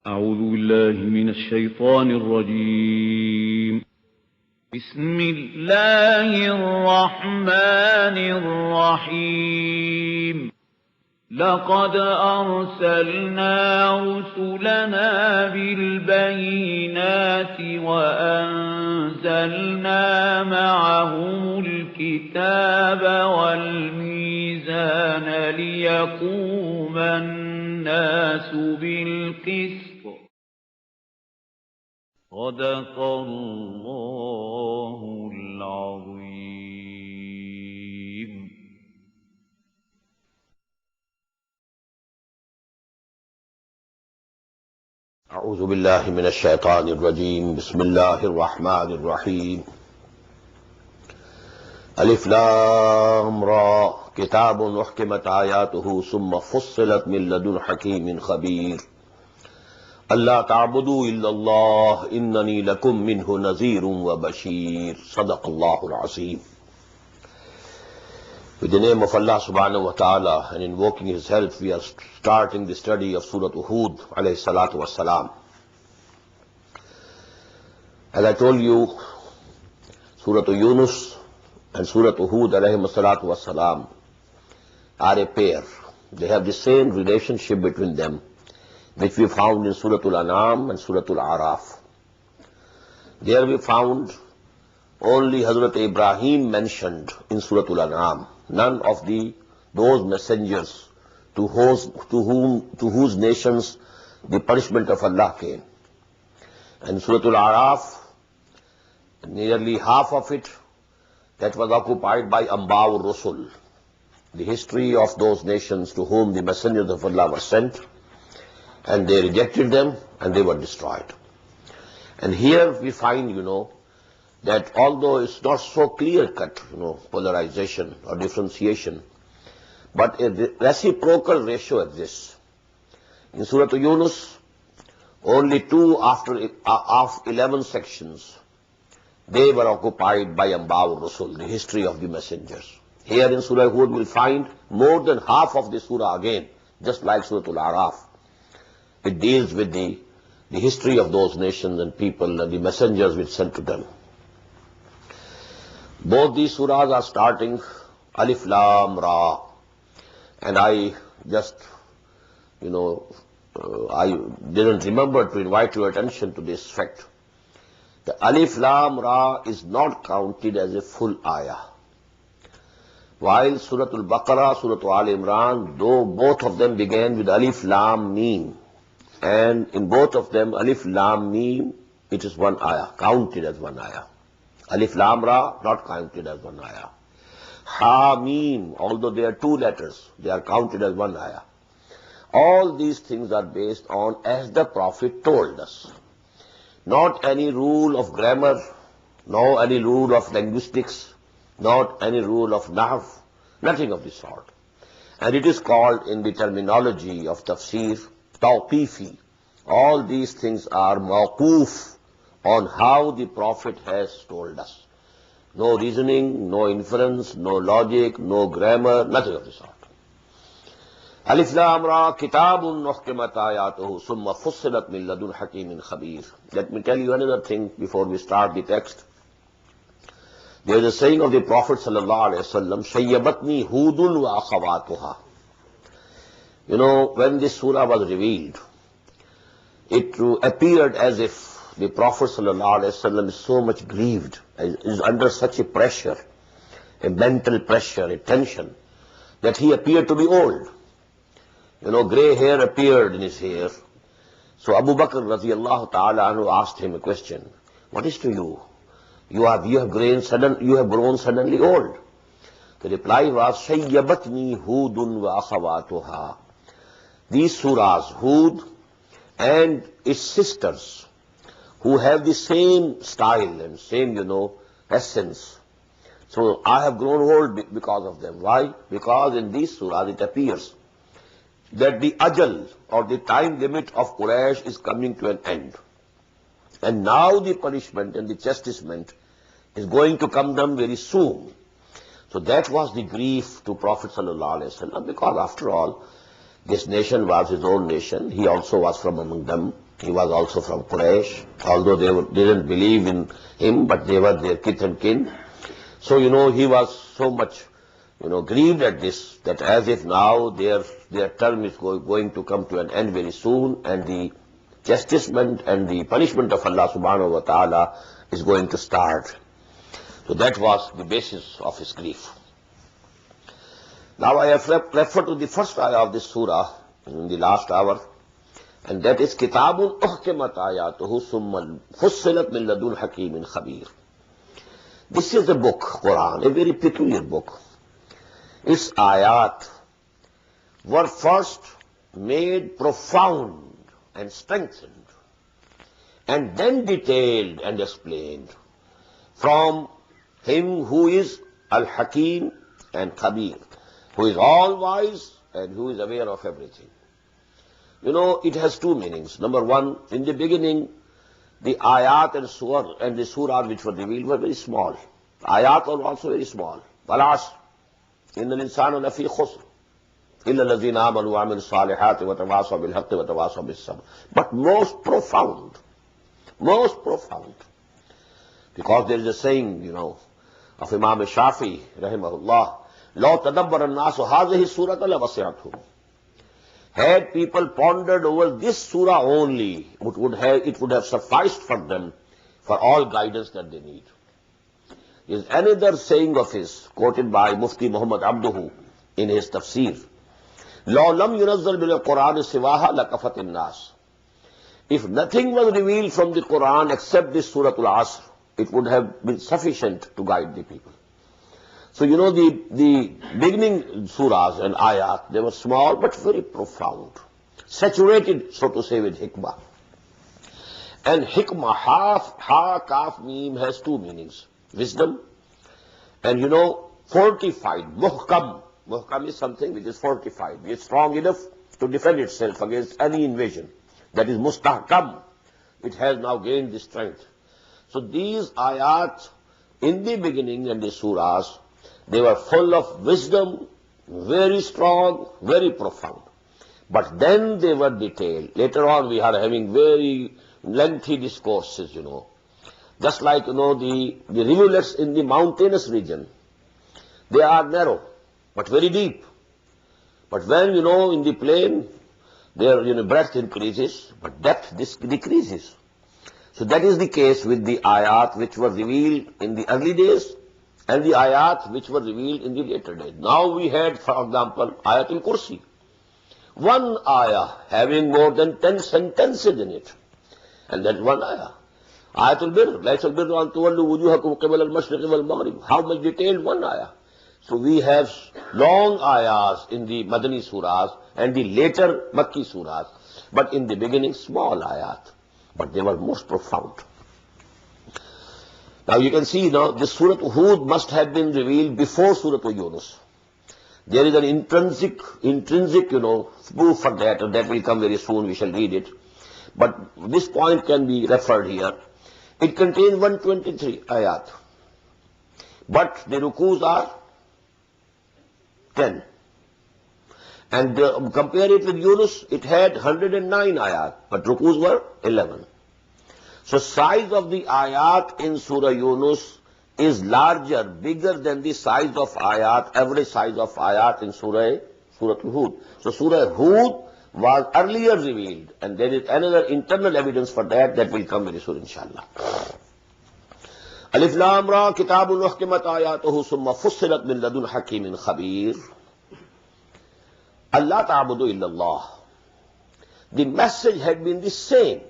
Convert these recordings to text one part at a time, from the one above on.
أعوذ بالله من الشيطان الرجيم. بسم الله الرحمن الرحيم. لقد أرسلنا رسلنا بالبينات وأنزلنا معهم الكتاب والميزان ليقوم الناس بالقسط. صدق الله العظيم. أعوذ بالله من الشيطان الرجيم. بسم الله الرحمن الرحيم. ألف لام را كتاب أحكمت آياته ثم فصلت من لدن حكيم خبير ألا تعبدوا إلا الله إنني لكم منه نذير وبشير. صدق الله العظيم. With the name of Allah subhanahu wa ta'ala and invoking His help, we are starting the study of Surah Hud alayhi salatu wassalam. As I told you, Surah Yunus and Surah Hud alayhi salatu wassalam are a pair. They have the same relationship between them, which we found in Surah Al-An'am and Surah Al-Araf. There we found only Hazrat Ibrahim mentioned in Surah Al-An'am. None of those messengers to whose nations the punishment of Allah came. And Surah Al-Araf, nearly half of it, that was occupied by Amba'ur Rusul, the history of those nations to whom the messengers of Allah were sent, and they rejected them and they were destroyed. And here we find, that although it's not so clear-cut, polarization or differentiation, but a reciprocal ratio exists. In Surah Yunus, only 2 of 11 sections, they were occupied by Amba'ur Rusul, the history of the messengers. Here in Surah Hud we'll find more than half of the surah again, just like Surah Al-Araf. It deals with the history of those nations and people and the messengers which sent to them. Both these surahs are starting Alif Lam Ra, and I just, I didn't remember to invite your attention to this fact. The Alif Lam Ra is not counted as a full ayah. While Surah Al-Baqarah, Surah Al-Imran, though both of them began with Alif Lam Mim, and in both of them Alif Lam Mim, it is one ayah, counted as one ayah. Alif Lam Ra, not counted as one ayah. Ha Mim, although they are 2 letters, they are counted as one ayah. All these things are based on as the Prophet told us. Not any rule of grammar, no any rule of linguistics, not any rule of nahv, nothing of the sort. And it is called in the terminology of Tafseer, Tawqifi. All these things are mawquf on how the Prophet has told us. No reasoning, no inference, no logic, no grammar, nothing of the sort. Alif Lam Ra Kitabun Uhkimat Ayatuhu Summa Fussilat Min Ladun Hakimin Khabir. Let me tell you another thing before we start the text. There is a saying of the Prophet sallallahu alaihi wasallam, Shayyabatni Hudun wa akhawatuha. When this surah was revealed, it appeared as if the Prophet ﷺ is so much grieved, is under such a pressure, a mental pressure, a tension, that he appeared to be old. Grey hair appeared in his hair. So Abu Bakr radiallahu ta'ala anhu asked him a question. What is to you? You have grown suddenly old. The reply was, Shayyabatni Hudun wa akhawatuha. These surahs, Hud and its sisters, who have the same style and same, essence. So I have grown old because of them. Why? Because in these surahs it appears that the ajal or the time limit of Quraysh is coming to an end. And now the punishment and the chastisement is going to come them very soon. So that was the grief to Prophet ﷺ, because after all, this nation was his own nation. He also was from among them. He was also from Quraysh, although didn't believe in him, but they were their kith and kin. So, he was so much, grieved at this, that as if now their term is going to come to an end very soon, and the chastisement and the punishment of Allah subhanahu wa ta'ala is going to start. So that was the basis of his grief. Now I have referred to the first ayah of this surah in the last hour, and that is Kitabun Uhkimat Ayatuhu Summa Fussilat Min Ladun Hakimin Khabir. This is the book, Quran, a very peculiar book. Its ayat were first made profound and strengthened, and then detailed and explained from him who is Al-Hakim and Khabir, who is all-wise and who is aware of everything. It has two meanings. Number one, in the beginning, the ayat and the surah which were revealed were very small. Ayat were also very small. Walas, inna al-insana lafi khusr, illa allazina amanu wa amilu salihati wa tawasaw bil haqqi wa tawasaw bis sabr. But most profound. Because there is a saying, of Imam Shafi, rahimahullah, law tadabbara an-nasu hadhihi surata la wasi'atuhum. Had people pondered over this surah only, it would have sufficed for them for all guidance that they need. Is another saying of his, quoted by Mufti Muhammad Abduhu in his Tafseer, law lam yunazzal bil Quran siwaha lakafat an-nas. If nothing was revealed from the Quran except this Surah Al-Asr, it would have been sufficient to guide the people. So, the beginning surahs and ayat, they were small but very profound, saturated, so to say, with hikmah. And hikmah, ha, kaf, mim, has two meanings. Wisdom and, fortified, muhkam. Muhkam is something which is fortified, which is strong enough to defend itself against any invasion. That is mustahkam. It has now gained the strength. So these ayat, in the beginning and the surahs, they were full of wisdom, very strong, very profound. But then they were detailed. Later on we are having very lengthy discourses, Just like, the rivulets in the mountainous region. They are narrow, but very deep. But when, in the plain, their, breadth increases, but depth decreases. So that is the case with the ayat which were revealed in the early days and the ayat which were revealed in the later days. Now we had, for example, Ayatul Kursi. One ayah having more than 10 sentences in it. And that one ayah. Ayatul Bir, Laysal birru an tuwallu wujuhakum qibala al-mashriqi wal-maghrib. How much detailed one ayah. So we have long ayahs in the Madani surahs and the later Makki surahs. But in the beginning, small ayat. But they were most profound. Now you can see this Surah Hud must have been revealed before Surah Yunus. There is an intrinsic, proof for that, and that will come very soon, we shall read it. But this point can be referred here. It contains 123 ayat. But the rukus are 10. And compare it with Yunus, it had 109 ayat, but rukus were 11. So size of the ayat in Surah Yunus is larger, bigger than the size of ayat, average size of ayat in Surah Hud. So Surah Hud was earlier revealed, and there is another internal evidence for that will come very soon, inshallah. Alif Lam Ra, Kitabun Uhkimat Ayatuhu Summa Fussilat Min Ladun Hakimin Khabir. Allah ta'budu illallah. The message had been the same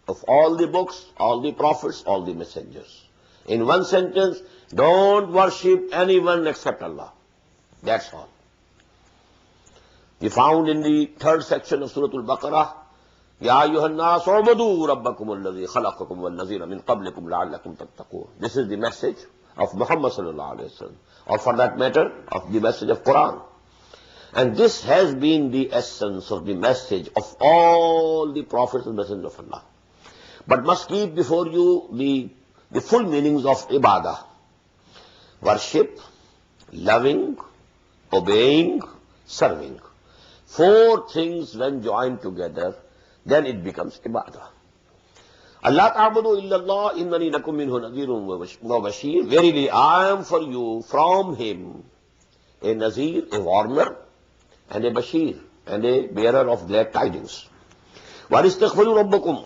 of all the books, all the prophets, all the messengers. In one sentence, don't worship anyone except Allah. That's all. We found in the third section of Surah Al-Baqarah, Ya ayyuhan nas u'budu rabbakum alladhi khalaqakum wallazina min qablikum la'allakum tattaqun. This is the message of Muhammad sallallahu alayhi wa sallam, or for that matter, of the message of Quran. And this has been the essence of the message of all the prophets and messengers of Allah. But must keep before you the full meanings of ibadah. Worship, loving, obeying, serving. Four things when joined together, then it becomes ibadah. Allah ta'budu illallah innani lakum minhu nadhirun wa bashir. Verily, I am for you from him a nazir, a warner, and a bashir, and a bearer of glad tidings. وَأَنِسْتَغْفِرُوا رَبَّكُمْ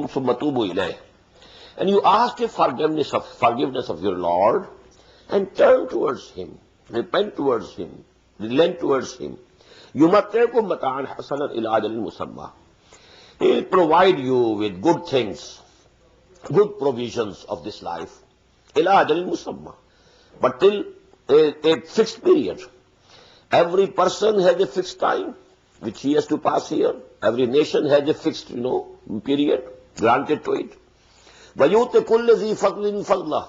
ثُمَّ تُوبُوا إِلَيْهِ. And you ask a forgiveness of your Lord, and turn towards him, repent towards him, relent towards him. يُمَتِّعْكُمْ مَتَاعًا حَسَنًا إِلَىٰ أَجَلٍ مُّسَمًّى. He will provide you with good things, good provisions of this life. إِلَىٰ أَجَلٍ مُّسَمًّى. But till a fixed period. Every person has a fixed time which he has to pass here. Every nation has a fixed, period granted to it. وَيُؤْتِ كُلَّ ذِي فَضْلٍ فَضْلَهُ.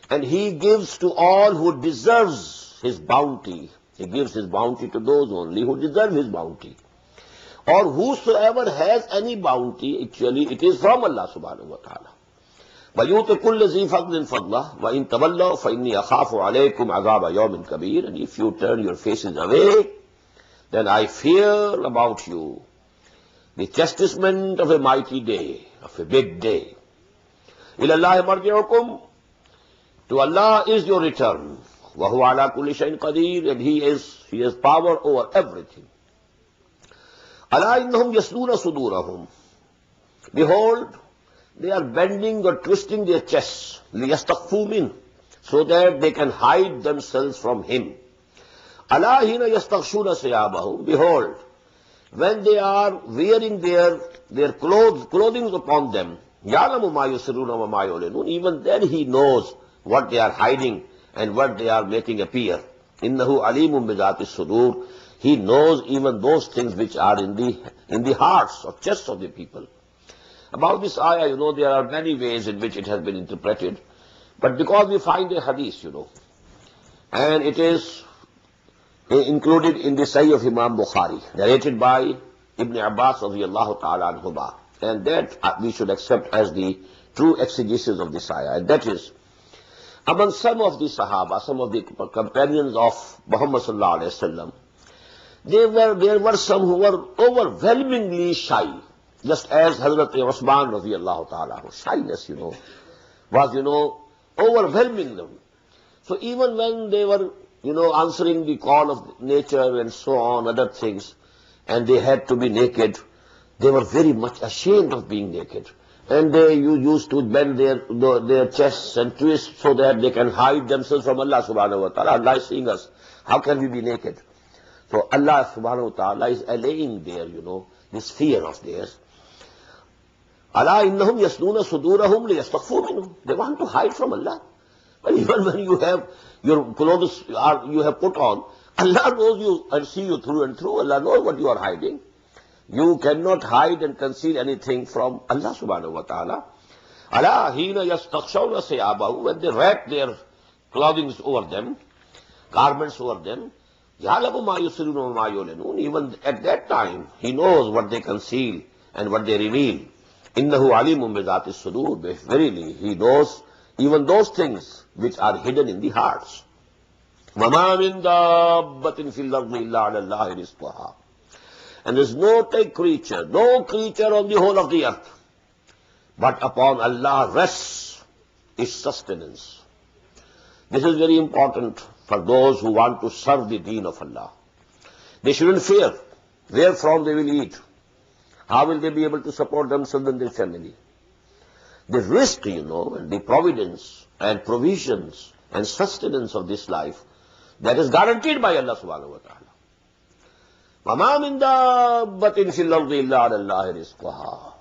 And he gives to all who deserves his bounty. He gives his bounty to those only who deserve his bounty. Or whosoever has any bounty, actually it is from Allah subhanahu wa ta'ala. وَيُؤْتِ كُلَّ ذِي فَضْلٍ فَضْلَهُ وَإِن تَوَلَّوْا فَإِنِّي أَخَافُ عَلَيْكُمْ عَذَابَ يَوْمٍ كَبِيرٍ. And if you turn your faces away, then I fear about you the chastisement of a mighty day, of a big day. إِلَى اللَّهِ مَرْجِعُكُمْ. To Allah is your return. وَهُوَ عَلَى كُلِّ شَيْءٍ قَدِيرٌ. And He has power over everything. أَلَا إِنَّهُمْ يَسْلُونَ صُدُورَهُمْ. Behold, they are bending or twisting their chests, لِيَسْتَخْفُوا مِنْهُ, so that they can hide themselves from Him. أَلَا هِينَ يَسْتَغْشُونَ ثِيَابَهُمْ. Behold, when they are wearing their clothing upon them, يَعْلَمُ مَا يُسِرُّونَ وَمَا يُعْلِنُونَ. Even then He knows what they are hiding and what they are making appear. إِنَّهُ عَلِيمٌ بِذَاتِ الصُّدُورِ. He knows even those things which are in the hearts or chests of the people. About this ayah, there are many ways in which it has been interpreted. But because we find a hadith, and it is included in the Sahih of Imam Bukhari, narrated by Ibn Abbas radiyallahu ta'ala anhuma, and that we should accept as the true exegesis of this ayah. And that is, among some of the Sahaba, some of the companions of Muhammad sallallahu alayhi wa sallam, there were some who were overwhelmingly shy, just as Hazrat Usman radiyallahu ta'ala, shyness, was, overwhelming them. So even when they were, answering the call of nature and so on, other things, and they had to be naked, they were very much ashamed of being naked. And they used to bend their chests and twist so that they can hide themselves from Allah subhanahu wa ta'ala. Allah is seeing us. How can we be naked? So Allah subhanahu wa ta'ala is allaying their, this fear of theirs. Allah innahum yasnuna sudurahum liyastaghfu minhum. They want to hide from Allah. But even when you have your clothes you have put on, Allah knows you and see you through and through. Allah knows what you are hiding. You cannot hide and conceal anything from Allah subhanahu wa ta'ala. Allah hina yastaghshawna siyabahu. When they wrap their clothing over them, garments over them, ya'lamu ma yusirruna wa ma yu'linun. Even at that time, He knows what they conceal and what they reveal. Innahu alimun bi dhati sudur. Verily, He knows even those things which are hidden in the hearts. وَمَا مِن دَابَّةٍ فِي الْأَرْضِ إِلَّا عَلَى اللَّهِ رِزْقُهَا. And there is no creature on the whole of the earth, but upon Allah rests its sustenance. This is very important for those who want to serve the deen of Allah. They shouldn't fear where from they will eat. How will they be able to support themselves and their family? The risk, and the providence and provisions and sustenance of this life, that is guaranteed by Allah subhanahu wa ta'ala. وَمَا مِن دَابَّةٍ فِي الْأَرْضِ إِلَّا عَلَى اللَّهِ رِزْقُهَا.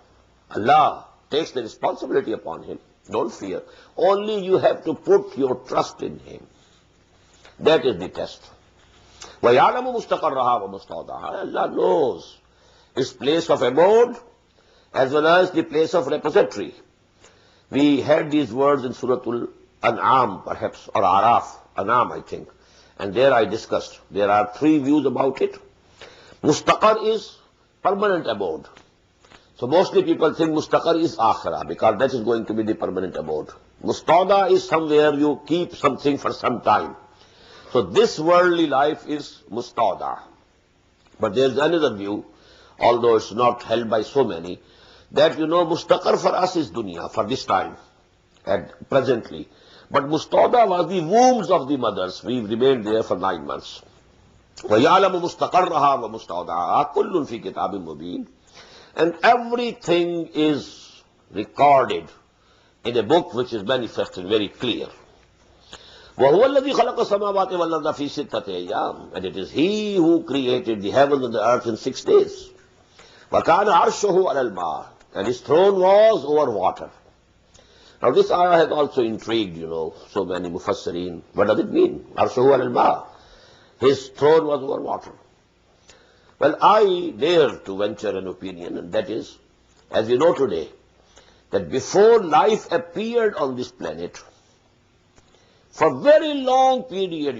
Allah takes the responsibility upon Him. Don't fear. Only you have to put your trust in Him. That is the test. وَيَعْلَمُ مُسْتَقَرَّهَا وَمُسْتَوْدَعَهَا. Allah knows its place of abode as well as the place of repository. We had these words in Surah Al-An'am, perhaps, or Araf, An'am, I think. And there I discussed. There are three views about it. Mustaqar is permanent abode. So mostly people think Mustaqar is Akhirah, because that is going to be the permanent abode. Mustawda is somewhere you keep something for some time. So this worldly life is Mustawda. But there is another view although it's not held by so many, that, mustaqar for us is dunya, for this time, and presently. But mustawda was the wombs of the mothers. We remained there for 9 months. وَيَعْلَمُ مُسْتَقَرَّهَا وَمُسْتَوْدَعَهَا كُلٌّ فِي كِتَابٍ مُبِينٍ. And everything is recorded in a book which is manifest and very clear. وَهُوَ الَّذِي خَلَقَ السَّمَاوَاتِ وَالْأَرْضَ فِي سِتَّةِ أَيَّامٍ. And it is He who created the heavens and the earth in 6 days. وَكَانَ عَرْشُهُ عَلَى الْمَاءِ. And His throne was over water. Now this ayah has also intrigued, so many mufassirin. What does it mean? عَرْشُهُ عَلَى الْمَاءِ. His throne was over water. Well, I dare to venture an opinion, and that is, as we know today, that before life appeared on this planet, for very long period,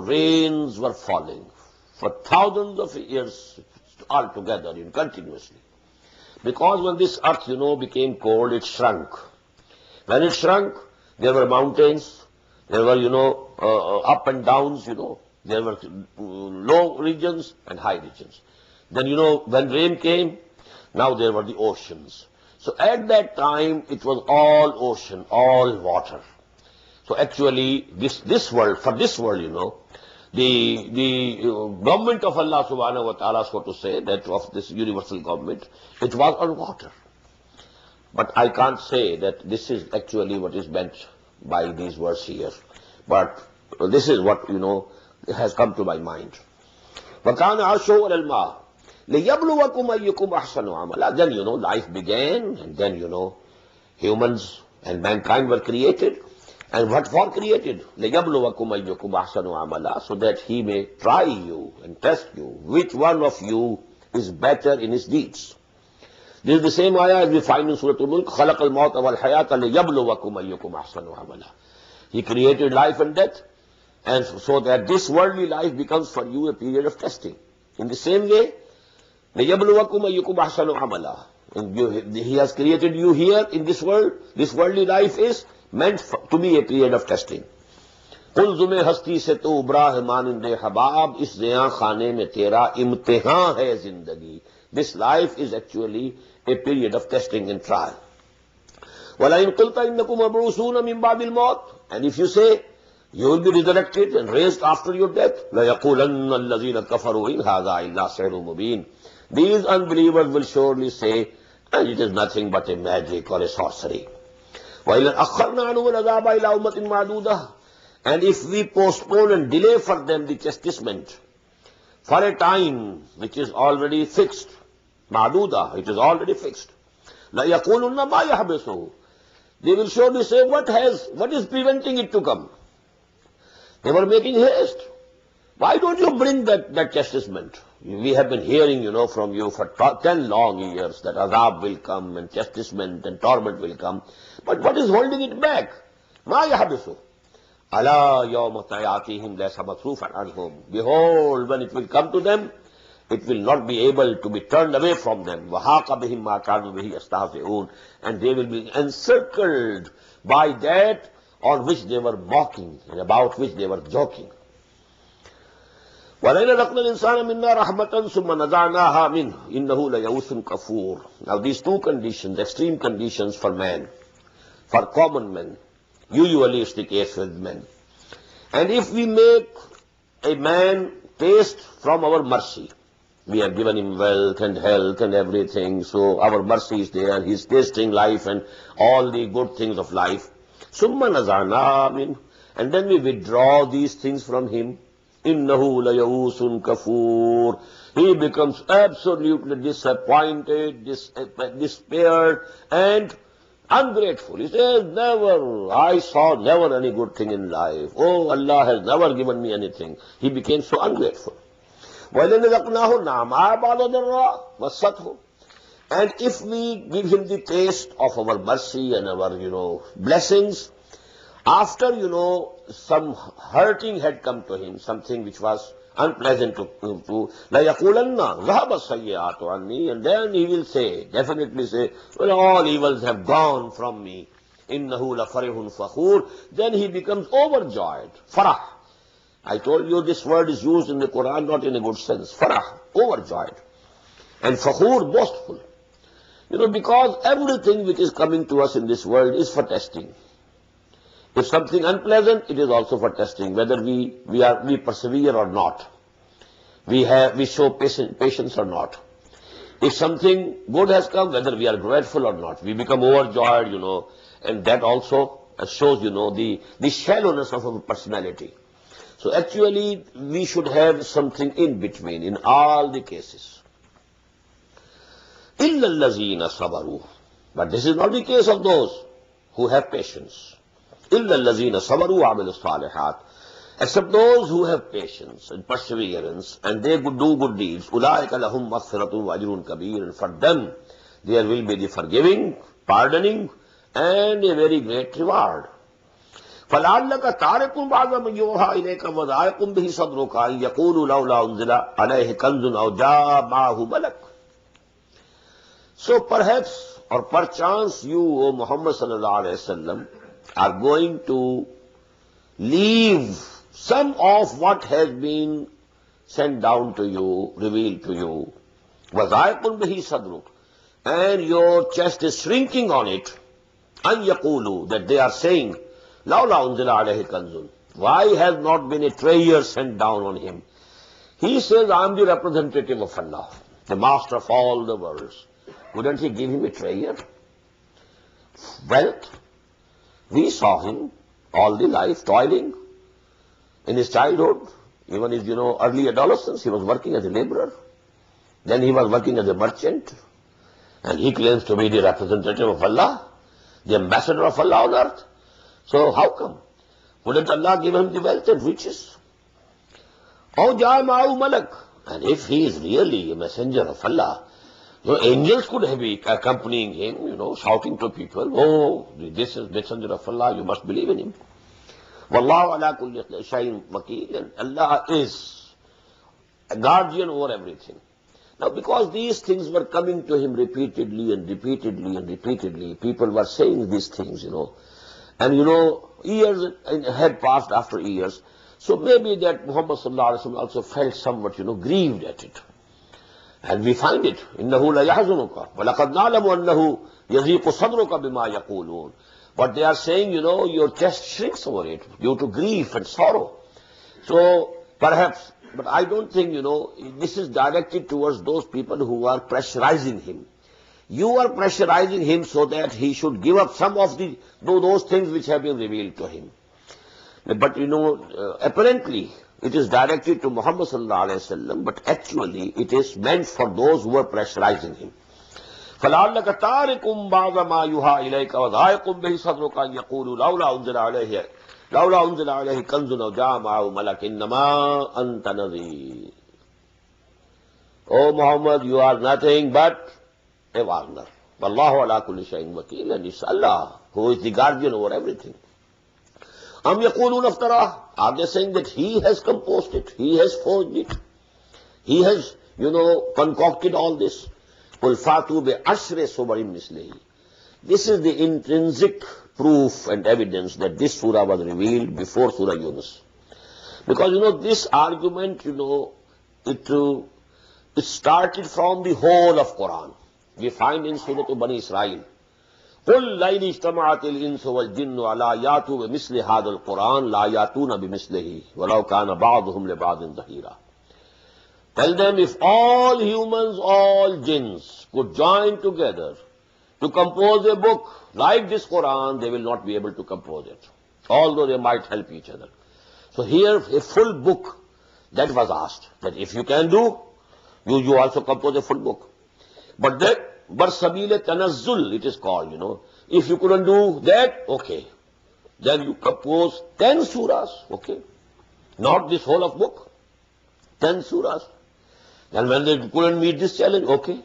rains were falling for thousands of years altogether, continuously. Because when this earth, became cold, it shrunk. When it shrunk, there were mountains, there were, up and downs, there were low regions and high regions. Then, when rain came, now there were the oceans. So at that time, it was all ocean, all water. So actually, this world, for this world, the government of Allah subhanahu wa ta'ala, so to say, that of this universal government, it was on water. But I can't say that this is actually what is meant by these words here. But this is what, has come to my mind. وَكَانَ عَرْشُهُ عَلَى الْمَاءِ لِيَبْلُوَكُمْ أَيُّكُمْ أَحْسَنُ عَمَلًا. Then, life began, and then, humans and mankind were created. And what for created? لِيَبْلُوَكُمْ أَيُّكُمْ أَحْسَنُ عَمَلًا. So that He may try you and test you, which one of you is better in his deeds. This is the same ayah as we find in Surah Al-Mulk, خَلَقَ الْمَوْتَ وَالْحَيَاةَ لِيَبْلُوَكُمْ أَيُّكُمْ أَحْسَنُ عَمَلًا. He created life and death, and so that this worldly life becomes for you a period of testing. In the same way, لِيَبْلُوَكُمْ أَيُّكُمْ أَحْسَنُ عَمَلًا. He has created you here in this world. This worldly life is meant to be a period of testing. قُلْزُمِ ہستی سے تو ابراہ مانند حباب اس زیاں خانے میں تیرا امتحان ہے زندگی. This life is actually a period of testing and trial. وَلَئِنْ قُلْتَ إِنَّكُمْ مَبْعُوثُونَ مِنْ بَعْدِ الْمَوْتِ. And if you say you will be resurrected and raised after your death, لَيَقُولَنَّ الَّذِينَ كَفَرُوا إِنْ هَذَا إِلَّا سِحْرٌ مُبِينٌ. These unbelievers will surely say, and it is nothing but a magic or a sorcery. وَإِلَّا أَخَّرْنَا عَنْهُمُ الْعَذَابَ إِلَىٰ أُمَّةٍ مَّعْدُودَةٍ. And if we postpone and delay for them the chastisement for a time which is already fixed, ma'duda, it is already fixed, لَيَقُولُنَّ مَا يَحْبِسُهُ. They will surely say, what is preventing it to come? They were making haste. Why don't you bring that chastisement? We have been hearing, from you for 10 long years that azab will come and chastisement and torment will come. But what is holding it back? مَا يَحْبِسُهُ. أَلَا يَوْمَ تَيَاتِهِمْ لَيْسَ مَصْرُوفًا عَنْهُمْ. Behold, when it will come to them, it will not be able to be turned away from them. وَحَاقَ بِهِمْ مَا كَانُوا بِهِ يَسْتَهْزِئُونَ. And they will be encircled by that on which they were mocking and about which they were joking. وَلَئِنْ أَذَقْنَا الْإِنسَانَ مِنَّا رَحْمَةً ثُمَّ نَزَعْنَاهَا مِنْهُ إِنَّهُ لَيَئُوسٌ كَفُورٌ. Now these two conditions, extreme conditions for man, for common men, usually it's the case with men. And if we make a man taste from our mercy, we have given him wealth and health and everything, so our mercy is there, he's tasting life and all the good things of life. ثُمَّ نَزَعْنَاهَا مِنْهُ. And then we withdraw these things from him. إِنَّهُ لَيَئُوسٌ كَفُورٌ. He becomes absolutely disappointed, despaired, and ungrateful. He says, I saw never any good thing in life. Oh, Allah has never given me anything. He became so ungrateful. وَلَنَذَقْنَاهُ نَعْمَاءَ بَعْدَ ضَرَّاءٍ مَسَّتْهُ. And if we give him the taste of our mercy and our, blessings, after, some hurting had come to him, something which was unpleasant to لَيَقُولَنَّ ذَهَبَ السَّيِّئَاتُ عَنِّي. And then he will say, definitely say, well, all evils have gone from me. إِنَّهُ لَفَرِحٌ فَخُورٌ. Then he becomes overjoyed. Farah. I told you this word is used in the Quran not in a good sense. Farah, overjoyed. and fakhur, boastful. Because everything which is coming to us in this world is for testing. If something unpleasant, it is also for testing, whether we persevere or not. We show patience or not. If something good has come, whether we are grateful or not, we become overjoyed, and that also shows, the shallowness of our personality. So actually, we should have something in between in all the cases. إِلَّا الَّذِينَ صَبَرُوا. But this is not the case of those who have patience. إِلَّا الَّذِينَ صَبَرُوا وَعَمِلُوا الصَّالِحَاتِ. Except those who have patience and perseverance and they do good deeds. أُولَٰئِكَ لَهُمْ مَغْفِرَةٌ وَأَجْرٌ كَبِيرٌ. And for them, there will be the forgiving, pardoning, and a very great reward. فَلَعَلَّكَ تَارِكٌ بَعْضَ مَنْ يُوحَىٰ إِلَيْكَ وَضَائِقٌ بِهِ صَدْرُكَ أَنْ يَقُولُوا لَوْلَا أُنزِلَ عَلَيْهِ كَنْزٌ أَوْ جَاءَ مَعَهُ مَلَكٌ. So perhaps or perchance you, O Muhammad sallallahu alayhi wasallam, are going to leave some of what has been sent down to you, revealed to you. وَضَائِقٌ بِهِ صَدْرُكَ. And your chest is shrinking on it. أَنْ يَقُولُوا, that they are saying, لَوْلَا أُنزِلَ عَلَيْهِ كَنْزٌ. Why has not been a treasure sent down on him? He says, I am the representative of Allah, the master of all the worlds. Wouldn't he give him a treasure? Wealth. We saw him all the life toiling. In his childhood, even his, early adolescence, he was working as a laborer. Then he was working as a merchant. And he claims to be the representative of Allah, the ambassador of Allah on earth. So how come? Wouldn't Allah give him the wealth and riches? أَوْ جَاءَ مَعَهُ مَلَكٌ. And if he is really a messenger of Allah, angels could be accompanying him, shouting to people, oh, this is messenger of Allah, you must believe in him. Wallahu ala kulli shay'in wakeel. And Allah is a guardian over everything. Now, because these things were coming to him repeatedly and repeatedly and repeatedly, people were saying these things, And years had passed after years. So maybe that Muhammad sallallahu alaihi wasallam also felt somewhat, grieved at it. And we find it. إِنَّهُ لَيَحْزُنُكَ وَلَقَدْ نَعْلَمُ أَنَّهُ يَضِيقُ صَدْرُكَ بِمَا يَقُولُونَ. But they are saying, your chest shrinks over it due to grief and sorrow. So perhaps, but I don't think, this is directed towards those people who are pressurizing him. You are pressurizing him so that he should give up some of those things which have been revealed to him. But apparently it is directed to Muhammad sallallahu alaihi wasallam, but actually it is meant for those who are pressurizing him. فَلَعَلَّكَ تَارِكٌ بَعْضَ مَا يُوحَىٰ إِلَيْكَ وَضَائِقٌ بِهِ صَدْرُكَ أَنْ يَقُولُوا لَوْلَا أُنزِلَ عَلَيْهِ كَنْزٌ أَوْ جَاءَ مَعَهُ مَلَكٌ إِنَّمَا أَنْتَ نَذِيرٌ. O Muhammad, you are nothing but a warner. وَاللَّهُ عَلَىٰ كُلِّ شَيْءٍ وَكِيلٌ. And it's Allah who is the guardian over everything. أَمْ يَقُولُونَ افْتَرَاهُ. Are they saying that he has composed it, he has forged it, he has, concocted all this? قُلْ فَاتُوا بِعَشْرِ صُوَرٍ مِثْلِهِ. This is the intrinsic proof and evidence that this surah was revealed before Surah Yunus. Because, this argument, it started from the whole of Quran. We find in Surah Bani Israel, قُلْ لَيْنِ اجْتَمَعَتِ الْإِنسُ وَالْجِنُّ عَلَىٰ يَأْتُوا بِمِثْلِ هَٰذَا الْقُرْآنِ لَا يَأْتُونَ بِمِثْلِهِ وَلَوْ كَانَ بَعْضُهُمْ لِبَعْضٍ ظَهِيرًا. Tell them, if all humans, all jinns could join together to compose a book like this Quran, they will not be able to compose it, although they might help each other. So here, a full book, that was asked, that if you can do, you also compose a full book. But that, Barsabile Tanazzul, it is called, If you couldn't do that, okay. Then you compose 10 surahs, okay. Not this whole of book. 10 surahs. And when they couldn't meet this challenge, okay.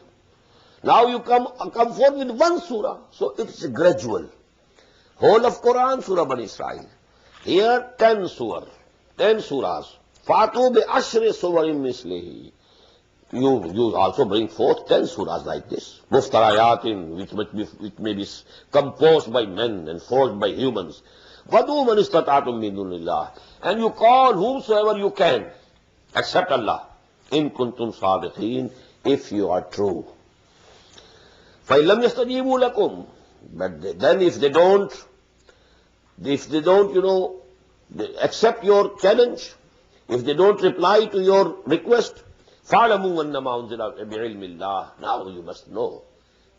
Now you come forth with one surah. So it's gradual. Whole of Quran, Surah Bani Israel. Here 10 surahs. Fatu bi ashri suwarim mislihi. You also bring forth 10 surahs like this. Muftarayatin, which may be composed by men and forged by humans. Wadu man istata'tum min dunillah. And you call whomsoever you can, except Allah. In kuntum sadiqeen, if you are true. فَإِن لَمْ يَسْتَجِيبُوا لَكُمْ. But then if they don't, accept your challenge, if they don't reply to your request, فَعْلَمُوا أَنَّمَا أُنزِلَ بِعِلْمِ اللَّهِ. Now you must know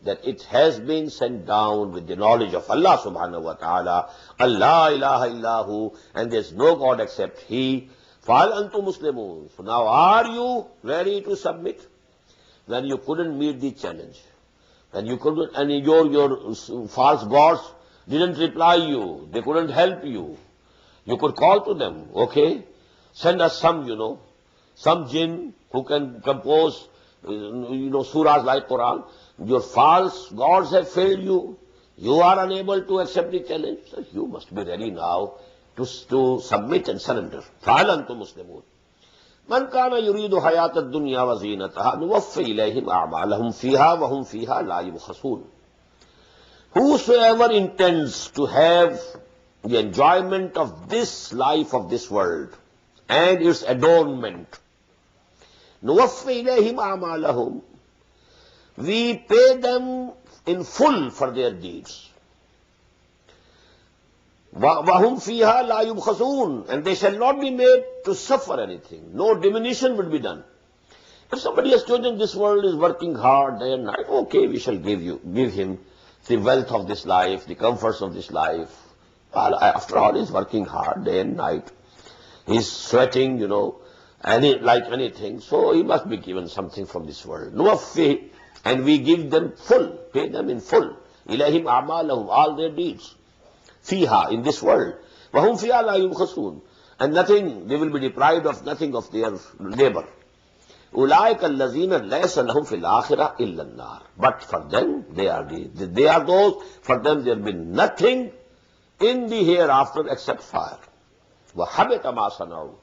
that it has been sent down with the knowledge of Allah subhanahu wa ta'ala. Allah ilaha illahu, and there's no God except He. فَهَلْ أَنْتُمْ مُسْلِمُونَ. So now are you ready to submit? When you couldn't meet the challenge, when you couldn't, and your false gods didn't reply you, they couldn't help you, you could call to them, okay, send us some jinn who can compose, surahs like Quran. Your false gods have failed you. You are unable to accept the challenge. So you must be ready now to submit and surrender. فَعَلَنْتُمْ مُسْلِمُونَ. مَنْ كَانَ يُرِيدُ حَيَاةَ الدُّنْيَا وَزِينَتَهَا نُوَفِّ إِلَيْهِمْ أَعْمَالَهُمْ فِيهَا وَهُمْ فِيهَا لَا يُبْخَسُونَ. Whosoever intends to have the enjoyment of this life of this world and its adornment, نُوَفِّ إِلَيْهِمْ أَعْمَالَهُمْ, we pay them in full for their deeds. وَهُمْ فِيهَا لَا يُبْخَسُونَ, and they shall not be made to suffer anything. No diminution will be done. If somebody has chosen this world, is working hard day and night, okay, we shall give him the wealth of this life, the comforts of this life. After all, he's working hard day and night. He's sweating, like anything. So he must be given something from this world. نُوَفِّ, and we give them full, pay them in full. إِلَيْهِمْ أَعْمَالَهُمْ, all their deeds. فِيهَا, in this world. وَهُمْ فِيهَا لَا يُبْخَسُونَ, and nothing, they will be deprived of nothing of their labor. أُولَٰئِكَ الَّذِينَ لَيْسَ لَهُمْ فِي الْآخِرَةِ إِلَّا النَّارِ. But for them, they are those, for them there will be nothing in the hereafter except fire. وَحَبِطَ مَا صَنَعُوا,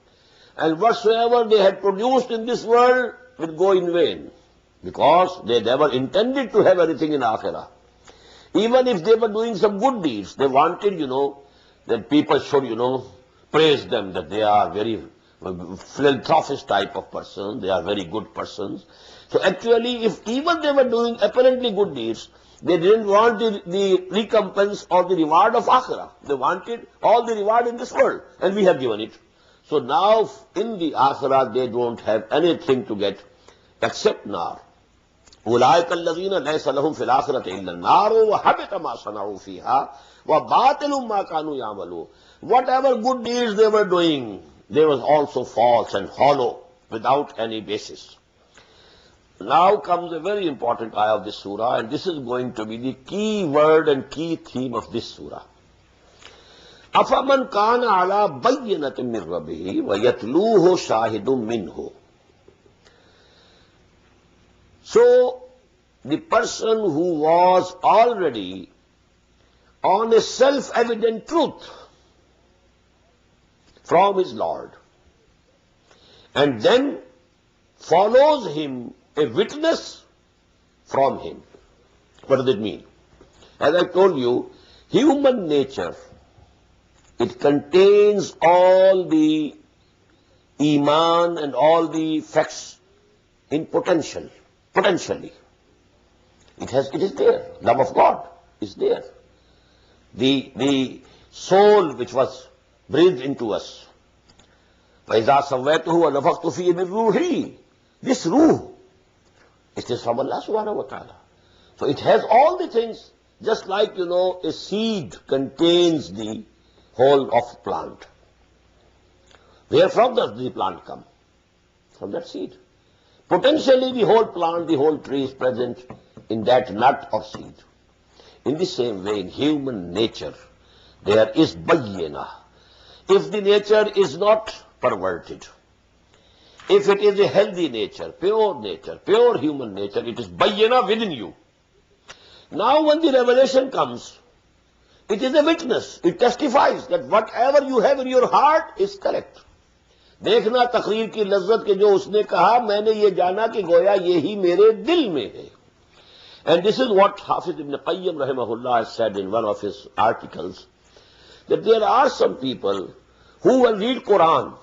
and whatsoever they had produced in this world will go in vain, because they never intended to have anything in Akhirah. Even if they were doing some good deeds, they wanted, that people should, praise them, that they are very philanthropist type of person, they are very good persons. So actually, if even they were doing apparently good deeds, they didn't want the recompense or the reward of Akhirah. They wanted all the reward in this world, and we have given it. So now, in the Akhirah, they don't have anything to get except nar. أُولَٰئِكَ الَّذِينَ لَيْسَ لَهُمْ فِي الْآخِرَةِ إِلَّا النَّارُ وَحَبِطَ مَا صَنَعُوا فِيهَا وَبَاطِلٌ مَا كَانُوا يَعْمَلُونَ. Whatever good deeds they were doing, they was also false and hollow, without any basis. Now comes a very important ayah of this surah, and this is going to be the key word and key theme of this surah. أَفَمَنْ كَانَ عَلَى بَيِّنَةٍ مِّن رَبِّهِ وَيَتْلُوهُ شَاهِدٌ مِّنْهُ. So, the person who was already on a self-evident truth from his Lord, and then follows him a witness from him. What does it mean? As I told you, human nature, it contains all the iman and all the facts in potentially. It is there. Love of God is there. The soul which was breathed into us. وَإِذَا سَوَّيْتُهُ وَنَفَخْتُ فِيهِ مِنْ رُوحِي. This ruh, it is from Allah subhanahu wa ta'ala. So it has all the things, just like, a seed contains the whole of plant. Where from does the plant come? From that seed. Potentially the whole plant, the whole tree is present in that nut or seed. In the same way, in human nature, there is bayyina. If the nature is not perverted, if it is a healthy nature, pure human nature, it is bayyina within you. Now when the revelation comes, it is a witness. It testifies that whatever you have in your heart is correct. देखना तकरीर की लज्जत के जो उसने कहा, मैंने ये जाना कि गोया यही मेरे दिल में है. And this is what Hafiz ibn Qayyim rahimahullah has said in one of his articles, that there are some people who will read Quran.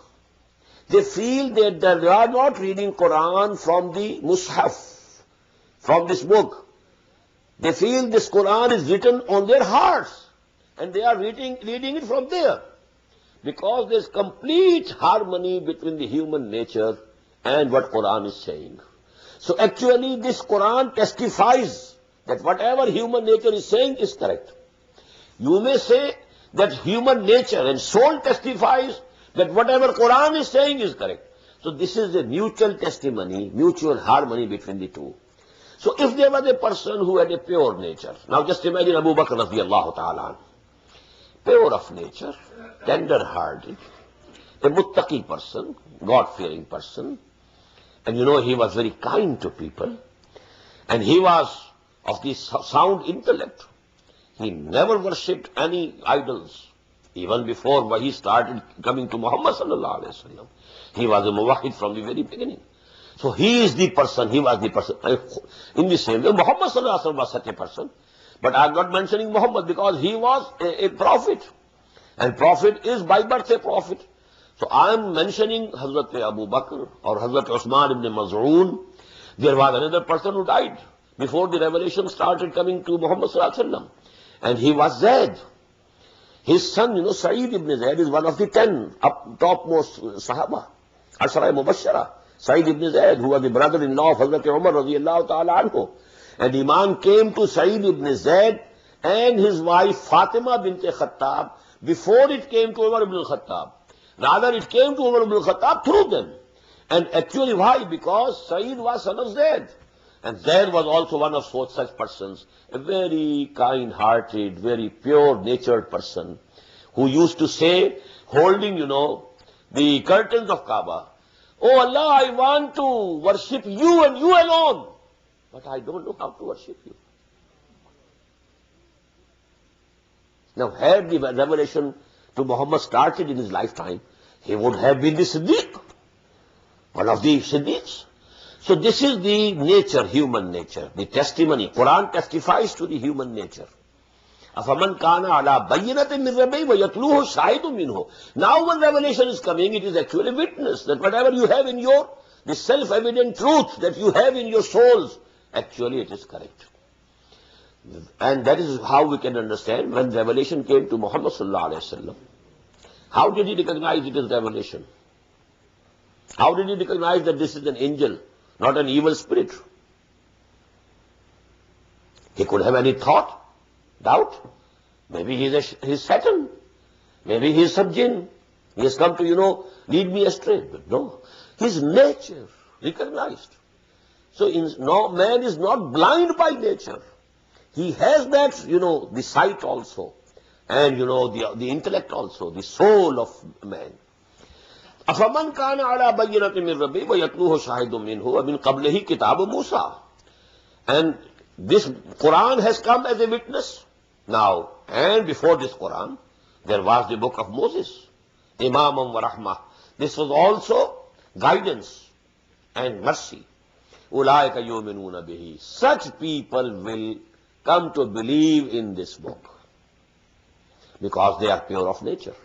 They feel that they are not reading Quran from the Mus'haf. from this book. They feel this Quran is written on their hearts, and they are reading it from there. Because there is complete harmony between the human nature and what Quran is saying. So actually this Quran testifies that whatever human nature is saying is correct. You may say that human nature and soul testifies that whatever Quran is saying is correct. So this is a mutual testimony, mutual harmony between the two. So if there was a person who had a pure nature, now just imagine Abu Bakr radiallahu ta'ala, pure of nature, tender-hearted, a muttaqi person, God-fearing person, and he was very kind to people, and he was of the sound intellect. He never worshipped any idols, even before he started coming to Muhammad sallallahu alaihi wasallam. He was a muwahhid from the very beginning. So he was the person. In the same way, Muhammad sallallahu alaihi wasallam was such a person. But I am not mentioning Muhammad because he was a prophet. And prophet is by birth a prophet. So I am mentioning Hazrat Abu Bakr or Hazrat Usman ibn Maz'un. There was another person who died before the revelation started coming to Muhammad sallallahu alaihi wasallam. And he was Zaid. His son, Sa'id ibn Zaid is one of the 10 topmost Sahaba. Ashara Mubashara. Sa'id ibn Zaid, who was the brother-in-law of Hazrat Umar radiyallahu ta'ala anhu. And Iman came to Sa'id ibn Zaid and his wife Fatima bint Khattab before it came to Umar ibn Khattab. Rather, it came to Umar ibn Khattab through them. And actually, why? Because Sa'id was son of Zaid. And Zaid was also one of such persons, a very kind-hearted, very pure-natured person, who used to say, holding, the curtains of Kaaba, "Oh Allah, I want to worship you and you alone, but I don't know how to worship you." Now, had the revelation to Muhammad started in his lifetime, he would have been the Siddiq, one of the Siddiqs. So this is the nature, human nature, the testimony. Quran testifies to the human nature. أَفَمَنْ كَانَ عَلَى بَيِّنَةٍ مِّن رَبِّهِ وَيَتْلُوهُ شَاهِدٌ مِّنْهُ. Now when revelation is coming, it is actually witness that whatever you have in the self-evident truth that you have in your souls, actually it is correct. And that is how we can understand when revelation came to Muhammad sallallahu alaihi wasallam. How did he recognize it as revelation? How did he recognize that this is an angel, not an evil spirit? He could have any thought, doubt. Maybe he's Satan. Maybe he's some jinn. He has come to, lead me astray. But no, his nature recognized. So man is not blind by nature. He has that, the sight also, and, the intellect also, the soul of man. أَفَمَنْ كَانَ عَلَى بَيِّنَةٍ مِّن رَبِّهِ وَيَتْلُوهُ شَاهِدٌ مِّنْهُ وَمِنْ قَبْلِهِ كِتَابُ مُوسَى. And this Quran has come as a witness now. And before this Quran, there was the book of Moses, Imamam wa Rahmah. This was also guidance and mercy. أُولَٰئِكَ يُؤْمِنُونَ بِهِ. Such people will come to believe in this book because they are pure of nature.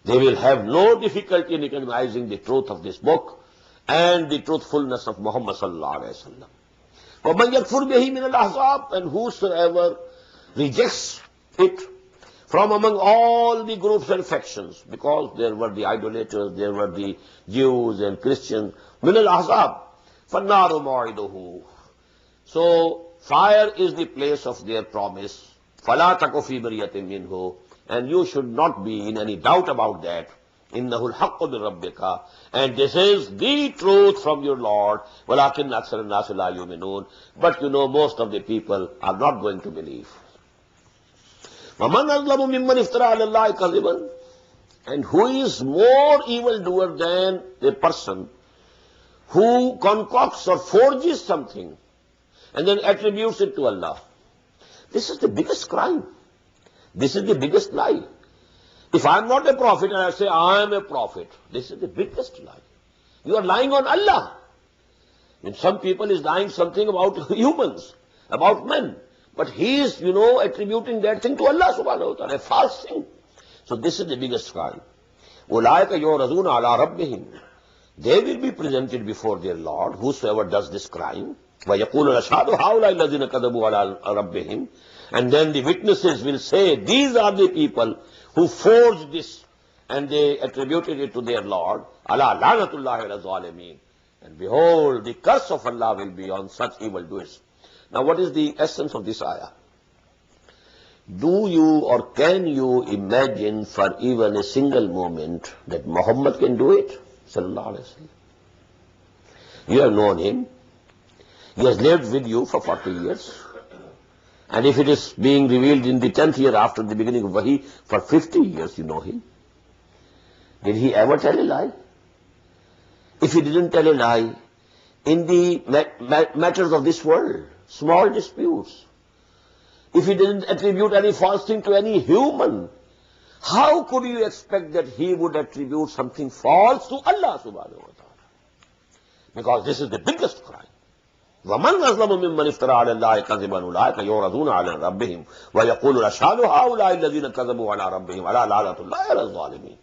They will have no difficulty in recognizing the truth of this book and the truthfulness of Muhammad sallallahu alaihi wasallam. وَمَنْ يَكْفُرْ بِهِ مِنَ الْأَحْزَابِ. And whosoever rejects it from among all the groups and factions, because there were the idolaters, there were the Jews and Christians, مِنَ الْأَحْزَابِ فَالنَّارُ مَوْعِدُهُ. So fire is the place of their promise. فَلَا تَكُ فِي مِرْيَةٍ مِّنْهُ. And you should not be in any doubt about that. إِنَّهُ الْحَقُّ مِنْ رَبِّكَ. And this is the truth from your Lord. وَلَكِنَّ أَكْثَرَ النَّاسِ لَا يُؤْمِنُونَ. But most of the people are not going to believe. وَمَنْ أَظْلَمُ مِمَّنِ افْتَرَىٰ عَلَى اللَّهِ كَذِبًا. And who is more evildoer than a person who concocts or forges something and then attributes it to Allah? This is the biggest crime. This is the biggest lie. If I am not a prophet and I say I am a prophet, this is the biggest lie. You are lying on Allah. And some people is lying something about humans, about men. But he is, attributing that thing to Allah subhanahu wa ta'ala, a false thing. So this is the biggest crime. أُولَٰئِكَ يُعْرَضُونَ عَلَىٰ رَبِّهِمْ. They will be presented before their Lord, whosoever does this crime. وَيَقُولُ الْأَشْهَادُ هَؤُلَاءِ الَّذِينَ كَذَبُوا عَلَىٰ رَبِّهِمْ. And then the witnesses will say, these are the people who forged this, and they attributed it to their Lord. أَلَا لَعْنَةُ اللَّهِ عَلَى الظَّالِمِينَ. And behold, the curse of Allah will be on such evildoers. Now what is the essence of this ayah? Do you or can you imagine for even a single moment that Muhammad can do it? Sallallahu Alaihi Wasallam. You have known him. He has lived with you for 40 years. And if it is being revealed in the 10th year after the beginning of Wahi, for 50 years you know him. Did he ever tell a lie? If he didn't tell a lie, in the matters of this world, small disputes, if he didn't attribute any false thing to any human, how could you expect that he would attribute something false to Allah subhanahu wa ta'ala? Because this is the biggest crime. وَمَنْ أَظْلَمُ مِمَّنِ افْتَرَىٰ عَلَى اللَّهِ كَذِبًا أُولَٰئِكَ يُعْرَضُونَ عَلَىٰ رَبِّهِمْ وَيَقُولُ الْأَشْهَادُ هَٰؤُلَاءِ الَّذِينَ كَذَبُوا عَلَىٰ رَبِّهِمْ أَلَا لَعْنَةُ اللَّهِ عَلَى الظَّالِمِينَ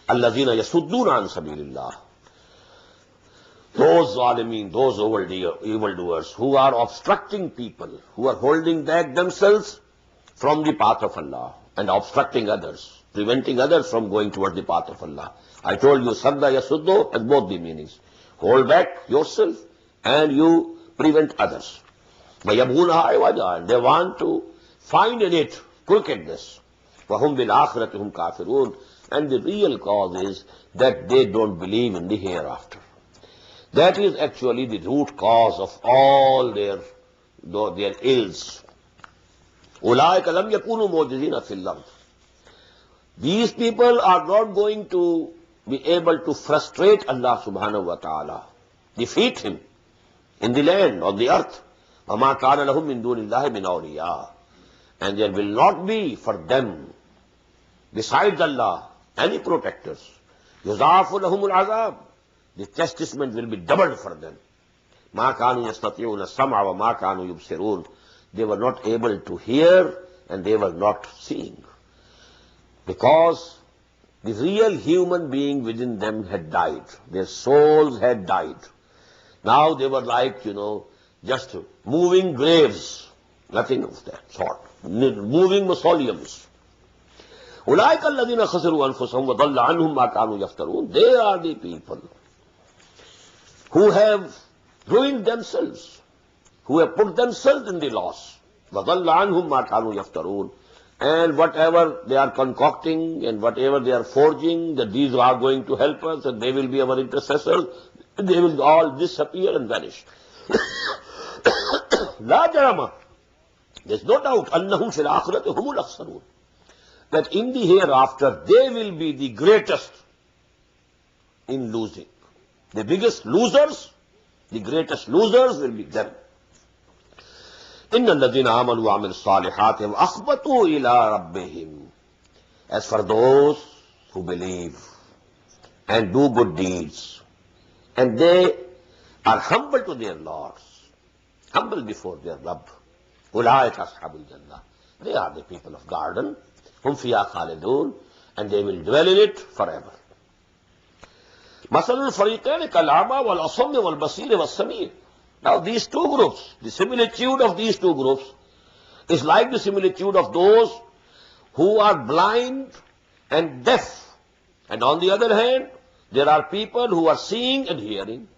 الَّذِينَ يَصُدُّونَ عَنْ سَبِيلِ اللَّهِ. Those zalimeen, those evildoers who are obstructing people, who are holding back themselves from the path of Allah and obstructing others, preventing others from going towards the path of Allah. I told you, sadda yasuddo has both the meanings. Hold back yourself and you prevent others. They want to find in it crookedness. وَهُمْ بِالْآخِرَةِ هُمْ كَافِرُونَ. And the real cause is that they don't believe in the hereafter. That is actually the root cause of all their ills. أُولَٰئِكَ لَمْ يَكُونُوا مُعْجِزِينَ فِي الْأَرْضِ. These people are not going to be able to frustrate Allah subhanahu wa ta'ala, defeat him in the land, on the earth. وَمَا كَانَ لَهُم مِّن دُونِ اللَّهِ مِنْ أَوْلِيَاءَ. And there will not be for them, besides Allah, any protectors. يُضَاعَفُ لَهُمُ الْعَذَابُ. The chastisement will be doubled for them. مَا كَانُوا يَسْتَطِيعُونَ السَّمْعَ وَمَا كَانُوا يُبْصِرُونَ. They were not able to hear and they were not seeing. Because the real human being within them had died. Their souls had died. Now they were like, just moving graves. Nothing of that sort. Moving mausoleums. أُولَٰئِكَ الَّذِينَ خَسِرُوا أَنفُسَهُمْ وَضَلَّ عَنْهُمْ مَا كَانُوا يَفْتَرُونَ. They are the people who have ruined themselves, who have put themselves in the loss. وَضَلَّ عَنْهُمْ مَا كَانُوا يَفْتَرُونَ. And whatever they are concocting and whatever they are forging, that these are going to help us and they will be our intercessors, they will all disappear and vanish. لا جرم. There's no doubt أنهم في الآخرة هم الأخسرون. That in the hereafter they will be the greatest in losing. The biggest losers, the greatest losers will be them. إِنَّ الَّذِينَ آمَنُوا وَعَمِلُوا الصَّالِحَاتِ وَأَخْبَتُوا إِلَىٰ رَبِّهِمْ. As for those who believe and do good deeds, and they are humble to their lords, humble before their Rabb, أُولَٰئِكَ أَصْحَابُ الْجَنَّةِ. They are the people of garden, هُمْ فِيهَا خَالِدُونَ, and they will dwell in it forever. مَثَلُ الْفَرِيقَيْنِ كَالْأَعْمَى وَالْأَصَمِّ وَالْبَصِيرِ وَالسَّمِيعِ. Now these two groups, the similitude of these two groups is like the similitude of those who are blind and deaf. And on the other hand, there are people who are seeing and hearing.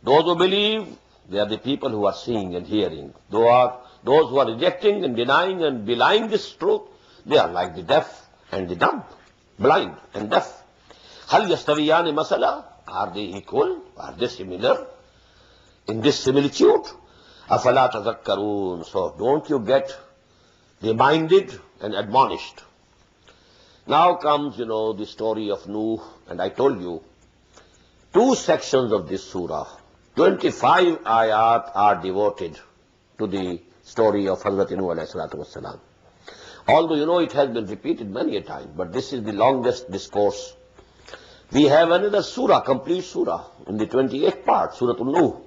Those who believe, they are the people who are seeing and hearing. Those who are rejecting and denying and belying this truth, they are like the deaf and the dumb, blind and deaf. هَلْ يَسْتَوِيَانِ مَثَلًا. Are they equal? Are they similar in this similitude? أَفَلَا تَذَكَّرُونَ. So don't you get reminded and admonished? Now comes, the story of Nuh, and I told you, 2 sections of this surah, 25 ayat are devoted to the story of Hazrat Nuh alayhi salatu wassalam. Although, it has been repeated many a time, but this is the longest discourse. We have another surah, complete surah, in the 28th part, Surah Nuh.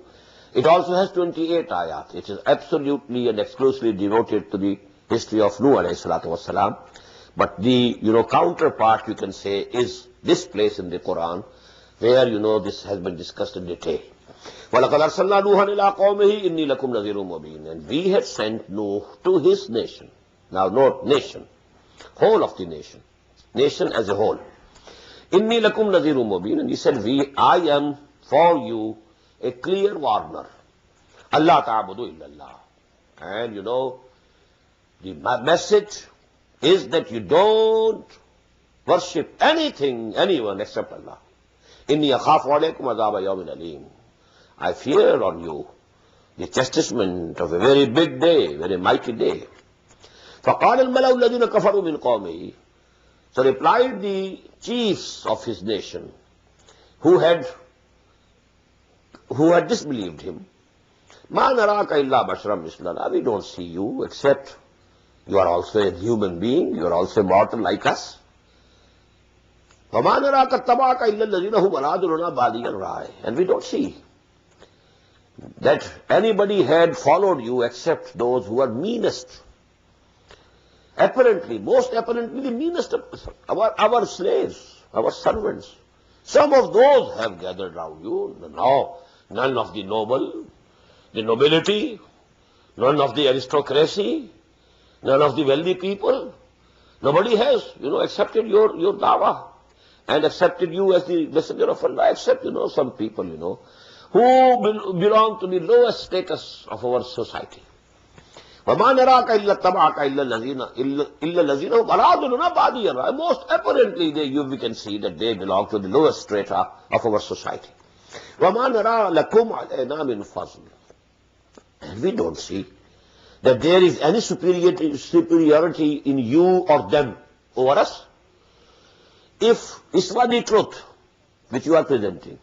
It also has 28 ayat. It is absolutely and exclusively devoted to the history of Nuh alayhi salatu wassalam. But the, counterpart, you can say, is this place in the Quran, where, this has been discussed in detail. وَلَقَدْ أَرْسَلْنَا نُوحًا إِلَىٰ قَوْمِهِ إِنِّي لَكُمْ نَذِيرٌ مُبِينٌ. And we had sent Nuh to his nation. Now note, nation, whole of the nation, nation as a whole. إِنِّي لَكُمْ نَذِيرٌ مُبِينٌ. And he said, I am for you a clear warner. Allah ta'budu illallah. And you know, the message is that you don't worship anything, anyone except Allah. إِنِّي أَخَافُ عَلَيْكُمْ عَذَابَ يَوْمٍ أَلِيمٍ. I fear on you the chastisement of a very big day, very mighty day. فَقَالَ الْمَلَأُ الَّذِينَ كَفَرُوا مِنْ قَوْمِهِ. So replied the chiefs of his nation who had disbelieved him, مَا نَرَاكَ إِلَّا بَشْرًا مِثْلَنَا. We don't see you except you are also a human being, you are also mortal like us. وَمَا نَرَاكَ اتَّبَعَكَ إِلَّا الَّذِينَ هُمْ أَرَادُونَا بَادِيَ الرَّأْيِ. And we don't see that anybody had followed you except those who are meanest. Apparently, most apparently the meanest of our slaves, our servants. Some of those have gathered round you. Now, none of the noble, the nobility, none of the aristocracy, none of the wealthy people. Nobody has, accepted your dawah and accepted you as the messenger of Allah, except, some people, who belong to the lowest status of our society. وَمَا نَرَاكَ إِلَّا اتَّبَعَكَ إِلَّا الَّذِينَ هُمْ أَرَادُونَا بَادِيَ الرَّأْيِ. Most apparently, we can see that they belong to the lowest strata of our society. وَمَا نَرَى لَكُمْ عَلَيْنَا مِنْ فَضْلٍ. And we don't see that there is any superiority in you or them over us. If this was the truth which you are presenting,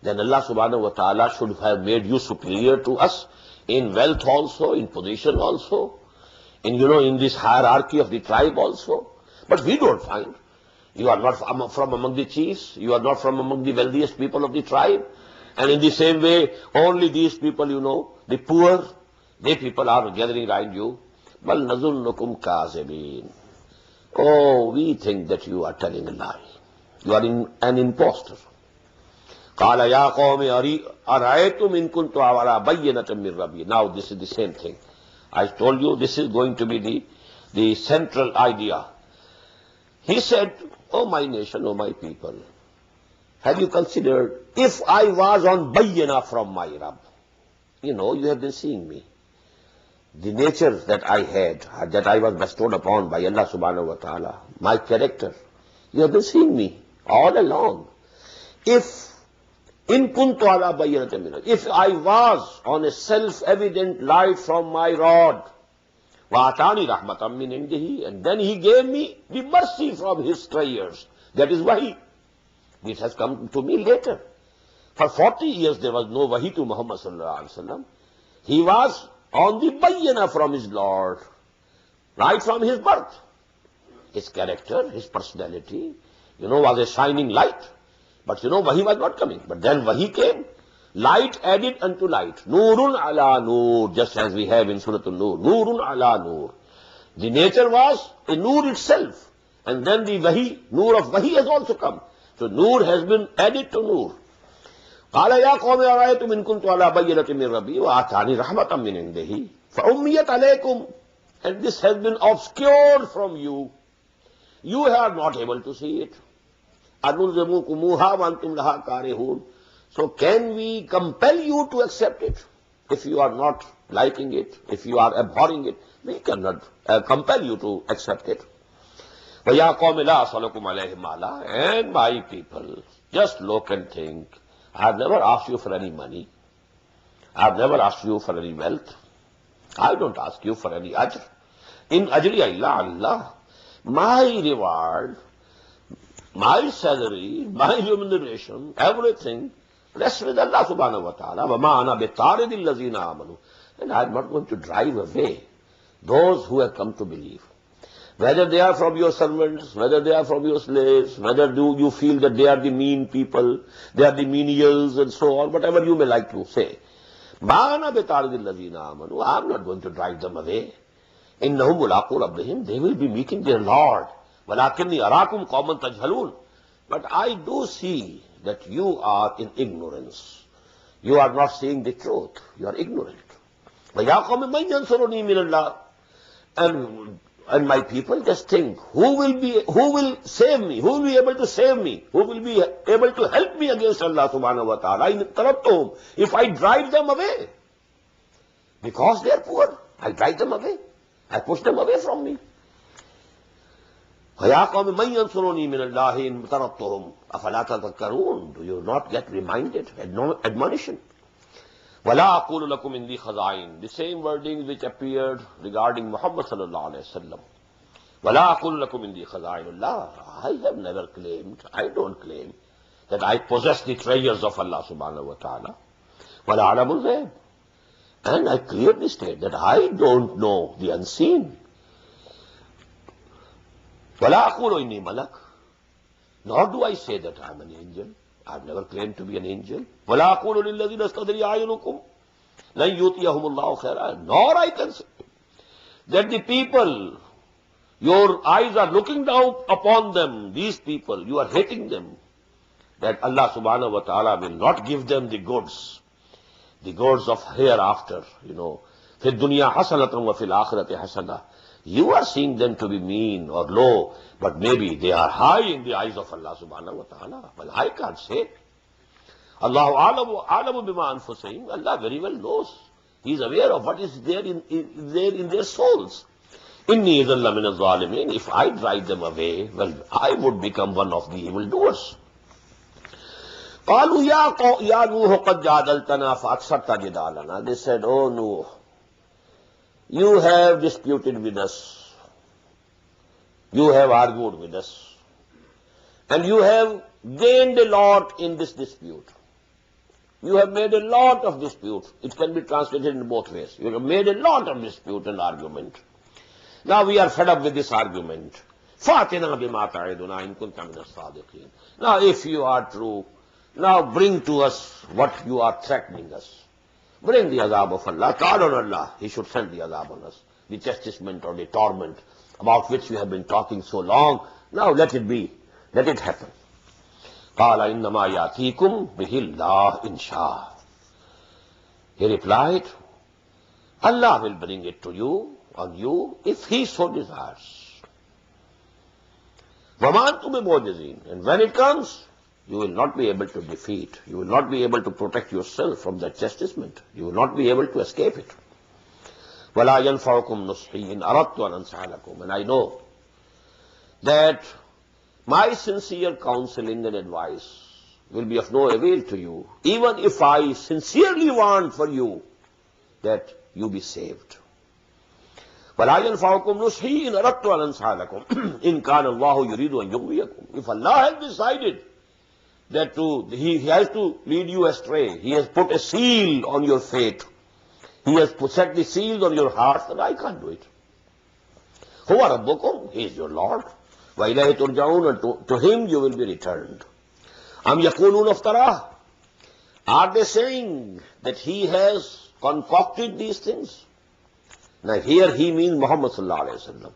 then Allah subhanahu wa ta'ala should have made you superior to us in wealth also, in position also, in this hierarchy of the tribe also. But we don't find. You are not from among the chiefs, you are not from among the wealthiest people of the tribe. And in the same way, only these people, the poor, they people are gathering around you. بَلْ نَظُنُّكُمْ كَاذِبِينَ. Oh, we think that you are telling a lie. You are an impostor. قَالَ يَا قَوْمِ أَرَأَيْتُمْ إِن كُنتُ عَلَىٰ بَيِّنَةٍ مِّن رَّبِّي. Now this is the same thing. I told you this is going to be the central idea. He said, oh my nation, oh my people, have you considered if I was on bayyana from my Rabb? You have been seeing me. The nature that I had, that I was bestowed upon by Allah subhanahu wa ta'ala, my character, you have been seeing me all along. If in kuntu ala bayyinatin min, if I was on a self-evident light from my Lord, wa atani rahmatan min indihi, and then he gave me the mercy from his prayers. That is wahi. This has come to me later. For 40 years there was no wahi to Muhammad sallallahu alaihi wasallam. He was on the bayyana from his Lord, right from his birth. His character, his personality, was a shining light. But wahi was not coming. But then wahi came. Light added unto light. Nurun ala nur, just as we have in Surah An-Nur. Nurun ala nur. The nature was a nur itself. And then the wahi, nur of wahi has also come. So nur has been added to nur. قَالَ يَا قَوْمِ أَرَأَيْتُمْ إِن كُنتُ عَلَىٰ بَيِّنَةٍ مِّن رَّبِّي وَآتَانِي رَحْمَةً مِّنْ عِندِهِ فَأُمِّيَتْ عَلَيْكُمْ. And this has been obscured from you. You are not able to see it. أَنُلْزِمُكُمُوهَا وَأَنْتُمْ لَهَا كَارِهُونَ. So can we compel you to accept it? If you are not liking it, if you are abhorring it, we cannot compel you to accept it. وَيَا قَوْمِ لَا أَسْأَلُكُمْ عَلَيْهِ مَالًا. And my people, just look and think. I have never asked you for any money. I have never asked you for any wealth. I don't ask you for any ajr. In ajri illa Allah. My reward, my salary, my remuneration, everything rests with Allah subhanahu wa ta'ala. وَمَا أَنَا بِطَارِدِ الَّذِينَ آمَنُوا. And I am not going to drive away those who have come to believe. Whether they are from your servants, whether they are from your slaves, whether do you feel that they are the mean people, they are the menials and so on, whatever you may like to say. مَا أَنَا بِطَارِدِ الَّذِينَ آمَنُوا. I am not going to drive them away. إِنَّهُمْ مُلَاقُو رَبِّهِمْ. They will be meeting their Lord. وَلَكِنِّي أَرَاكُمْ قَوْمًا تَجْهَلُونَ. But I do see that you are in ignorance. You are not seeing the truth. You are ignorant. وَيَا قَوْمِ مَنْ يَنْصُرُنِي مِنَ اللَّهِ. And my people just think, who will save me? Who will be able to save me? Who will be able to help me against Allah subhanahu wa ta'ala? In taraktuhum, if I drive them away, because they are poor, I drive them away. I push them away from me. وَيَا قَوْمِ مَنْ يَنْصُرُنِي مِنَ اللَّهِ إِنْ تَرَكْتُهُمْ أَفَلَا تَذَكَّرُونَ. Do you not get reminded? Admonition. وَلَا أَقُولُ لَكُمْ إِنِّي خَزَائِنُ. The same wording which appeared regarding Muhammad sallallahu alayhi wa sallam. وَلَا أَقُولُ لَكُمْ إِنِّي خَزَائِنُ اللَّهِ. I have never claimed, I don't claim that I possess the treasures of Allah subhanahu wa ta'ala. وَلَا أَعْلَمُ الْغَيْبَ. And I clearly state that I don't know the unseen. وَلَا أَقُولُ إِنِّي مَلَكٌ. Nor do I say that I am an angel. I have never claimed to be an angel. وَلَا أَقُولُ لِلَّذِينَ اسْتَدْرِي أَعْيُنُكُمْ لَنْ يُؤْتِيَهُمُ اللَّهُ خَيْرًا. Nor I can say that the people, your eyes are looking down upon them, these people, you are hating them, that Allah subhanahu wa ta'ala will not give them the goods of hereafter, فِي الدُّنْيَا حَسَنَةً وَفِي الْآخِرَةِ حَسَنَةً. You are seeing them to be mean or low, but maybe they are high in the eyes of Allah subhanahu wa ta'ala. Well, I can't say. Allahu a'lamu bima anfusihim. Allah very well knows. He is aware of what is there in their souls. Inni idhan lamin az-zalimin. If I drive them away, well, I would become one of the evildoers. قالوا يا نوح قد جادلتنا فأكثرت جدالنا. They said, oh Nuh, you have disputed with us, you have argued with us, and you have gained a lot in this dispute. You have made a lot of dispute. It can be translated in both ways. You have made a lot of dispute and argument. Now we are fed up with this argument. فَأْتِنَا بِمَا تَعِدُنَا إِن كُنْتَ مِنَ الصَّادِقِينَ. Now if you are true, now bring to us what you are threatening us. Bring the azab of Allah. Call on Allah. He should send the azab on us. The chastisement or the torment about which we have been talking so long. Now let it be. Let it happen. قَالَ إِنَّمَا يَأْتِيكُمْ بِهِ اللَّهُ إِنْ شَاءَ. He replied, Allah will bring it to you, on you, if He so desires. وَمَا أَنْتُمْ بِمُعْجِزِينَ. And when it comes, you will not be able to defeat. You will not be able to protect yourself from that chastisement. You will not be able to escape it. وَلَا يَنْفَعُكُمْ نُصْحِي إِنْ أَرَدْتُ أَنْ أَنْصَحَ لَكُمْ. And I know that my sincere counseling and advice will be of no avail to you, even if I sincerely want for you that you be saved. وَلَا يَنْفَعُكُمْ نُصْحِي إِنْ أَرَدْتُ أَنْ أَنْصَحَ لَكُمْ إِنْ كَانَ اللَّهُ يُرِيدُ أَنْ يُغْوِيَكُمْ. If Allah has decided that He has to lead you astray, He has put a seal on your fate, He has set the seals on your heart, then I can't do it. هُوَ رَبُّكُمْ. He is your Lord. وَإِلَيْهِ تُرْجَعُونَ. And to Him you will be returned. أَمْ يَقُولُونَ افْتَرَاهُ. Are they saying that he has concocted these things? Now here he means Muhammad sallallahu alayhi wa sallam.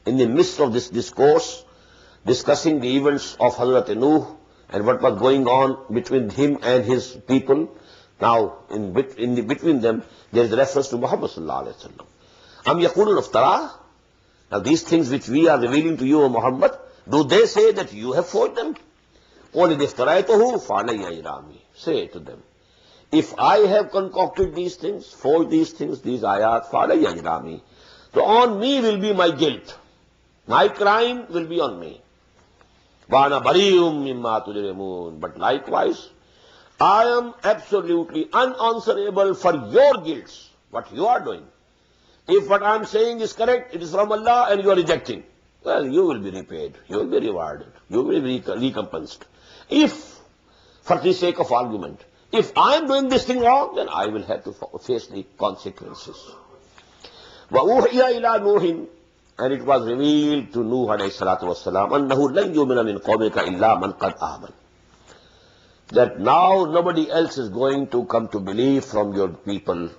In the midst of this discourse, discussing the events of Hazrat Nuh and what was going on between him and his people, now in between them there is reference to Muhammad sallallahu alayhi wa sallam. Am yaqulun iftarah. Now these things which we are revealing to you, O Muhammad, do they say that you have forged them? قُلْ إِذِ افْتَرَيْتُهُ فَعَلَيَّ إِجْرَامِي. Say to them, if I have concocted these things, forged these things, these ayat, فَعَلَيَّ إِجْرَامِي. So on me will be my guilt. My crime will be on me. وَأَنَا بَرِيءٌ مِّمَّا تُجْرِمُونَ. But likewise, I am absolutely unanswerable for your guilts, what you are doing. If what I am saying is correct, it is from Allah, and you are rejecting, well, you will be repaid, you will be rewarded, you will be recompensed. If, for the sake of argument, if I am doing this thing wrong, then I will have to face the consequences. وَأُوحِيَ إِلَىٰ نُوحٍ. And it was revealed to Nuh alayhi salatu wassalam, أَنَّهُ لَنْ يُؤْمِنَ مِنْ قَوْمِكَ إِلَّا مَنْ قَدْ آمَنَ. That now nobody else is going to come to believe from your people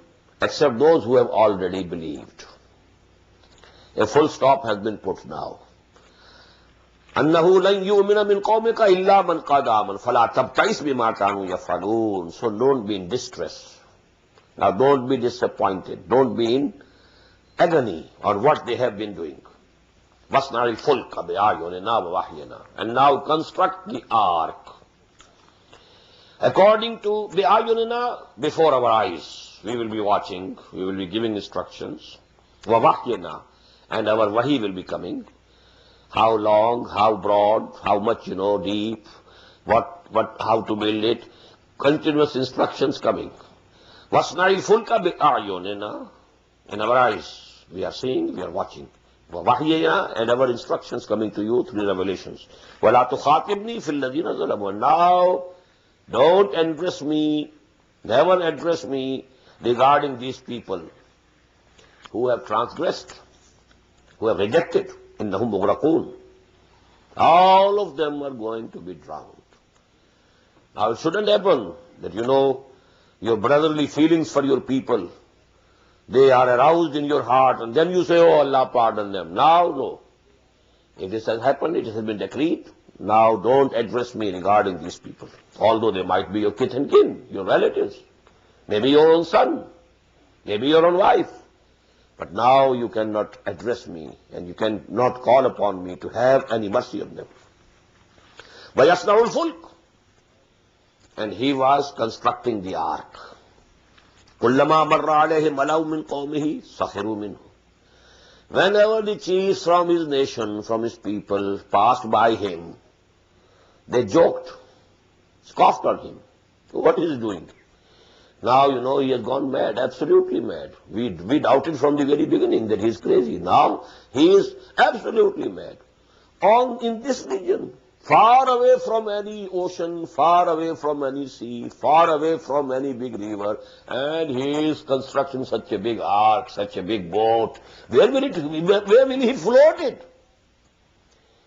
except those who have already believed. A full stop has been put now. أنه لن يؤمن من قومك إلا من قد آمن فلا تبتئس بما كانوا يفعلون. So don't be in distress. Now don't be disappointed. Don't be in agony on what they have been doing. وَاصْنَعِ الْفُلْكَ بِأَعْيُنِنَا وَوَحْيِنَا. And now construct the ark according to بِأَعْيُنِنَا, before our eyes. We will be watching, we will be giving instructions. وَوَحْيِنَا, and our wahi will be coming. How long, how broad, how much, deep, how to build it. Continuous instructions coming. وَاصْنَعِ الْفُلْكَ بِأَعْيُنِنَا. In our eyes, we are seeing, we are watching. وَوَحْيِنَا, and our instructions coming to you through revelations. وَلَا تُخَاطِبْنِي فِي الَّذِينَ ظَلَمُوا. Now, don't address me, never address me regarding these people who have transgressed, who have rejected. إِنَّهُمْ مُغْرَقُونَ. All of them are going to be drowned. Now it shouldn't happen that your brotherly feelings for your people, they are aroused in your heart, and then you say, oh Allah, pardon them. Now, no. If this has happened, it has been decreed. Now don't address me regarding these people. Although they might be your kith and kin, your relatives, maybe your own son, maybe your own wife. But now you cannot address me, and you cannot call upon me to have any mercy on them. وَيَصْنَعُ الْفُلْكَ. And he was constructing the ark. كُلَّمَا مَرَّ عَلَيْهِ مَلَوْ مِنْ قَوْمِهِ سَخِرُوا مِنْهُ. Whenever the chiefs from his nation, from his people, passed by him, they joked, scoffed on him. What is he doing? Now, he has gone mad, absolutely mad. We doubted from the very beginning that he is crazy. Now, he is absolutely mad. In this region, far away from any ocean, far away from any sea, far away from any big river, and he is constructing such a big ark, such a big boat. Where will he float it?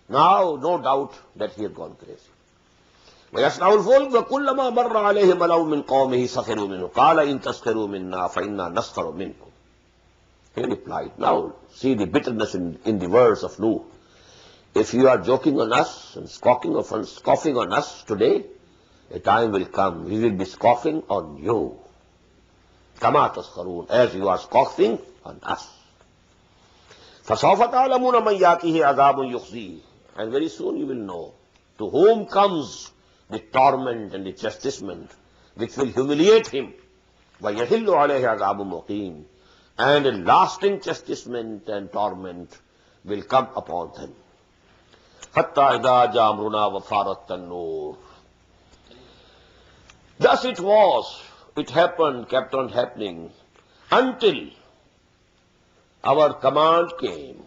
Now, no doubt that he has gone crazy. وَيَصْنَعُ الْفُلْكَ وَكُلَّمَا مَرَّ عَلَيْهِ مَلَوْ مِنْ قَوْمِهِ سَخِرُوا مِنْهُ قَالَ إِنْ تَسْخِرُوا مِنَّا فَإِنَّا نَسْخَرُ مِنْكُمْ. He replied, now see the bitterness in the words of Nuh. If you are joking on us and scoffing on us today, a time will come, we will be scoffing on you. كَمَا تَسْخَرُونَ, as you are scoffing on us. فَسَوْفَ تَعْلَمُونَ مَنْ يَأْتِهِ عَذَابٌ يُخْزِيهِ. And very soon you will know to whom comes the torment and the chastisement which will humiliate him. وَيَحِلُّ عَلَيْهِ عَذَابٌ مُقِيمٌ. And a lasting chastisement and torment will come upon them. حَتَّى إِذَا جَاءَ أَمْرُنَا وَفَارَتِ النُّورُ. Thus it happened, kept on happening, until our command came.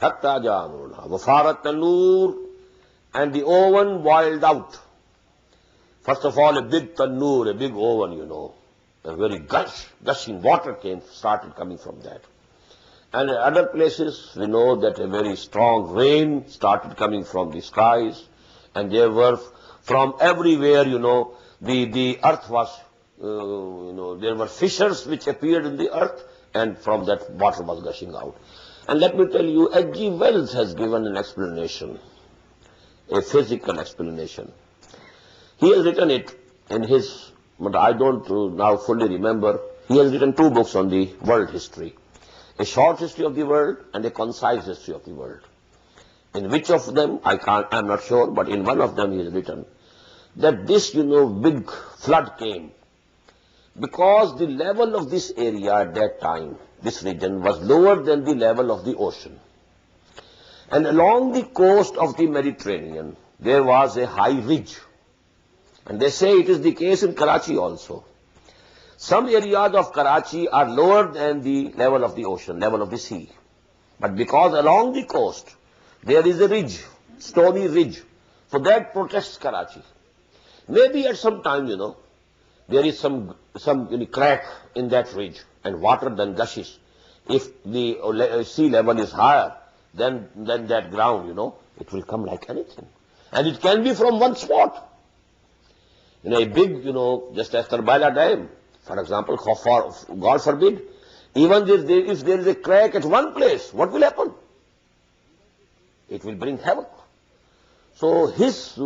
حَتَّى جَاءَ أَمْرُنَا وَفَارَتِ النُّورُ. And the oven boiled out. First of all, a big tannoor, a big oven, a very gushing water started coming from that. And in other places, we know that a very strong rain started coming from the skies, and there were from everywhere, the earth was, there were fissures which appeared in the earth, and from that water was gushing out. And let me tell you, H.G. Wells has given an explanation, a physical explanation. He has written it in his, but I don't now fully remember. He has written 2 books on the world history. A short history of the world and a concise history of the world. In which of them, I'm not sure, but in one of them he has written that this, big flood came because the level of this area at that time, this region, was lower than the level of the ocean. And along the coast of the Mediterranean, there was a high ridge. And they say it is the case in Karachi also. Some areas of Karachi are lower than the level of the ocean, level of the sea. But because along the coast, there is a ridge, stony ridge, so that protects Karachi. Maybe at some time, there is some crack in that ridge, and water then gushes. If the sea level is higher than that ground, it will come like anything. And it can be from one spot. A big, just as Karbala Dam, for example, God forbid, even if there is a crack at one place, what will happen? It will bring havoc. So his,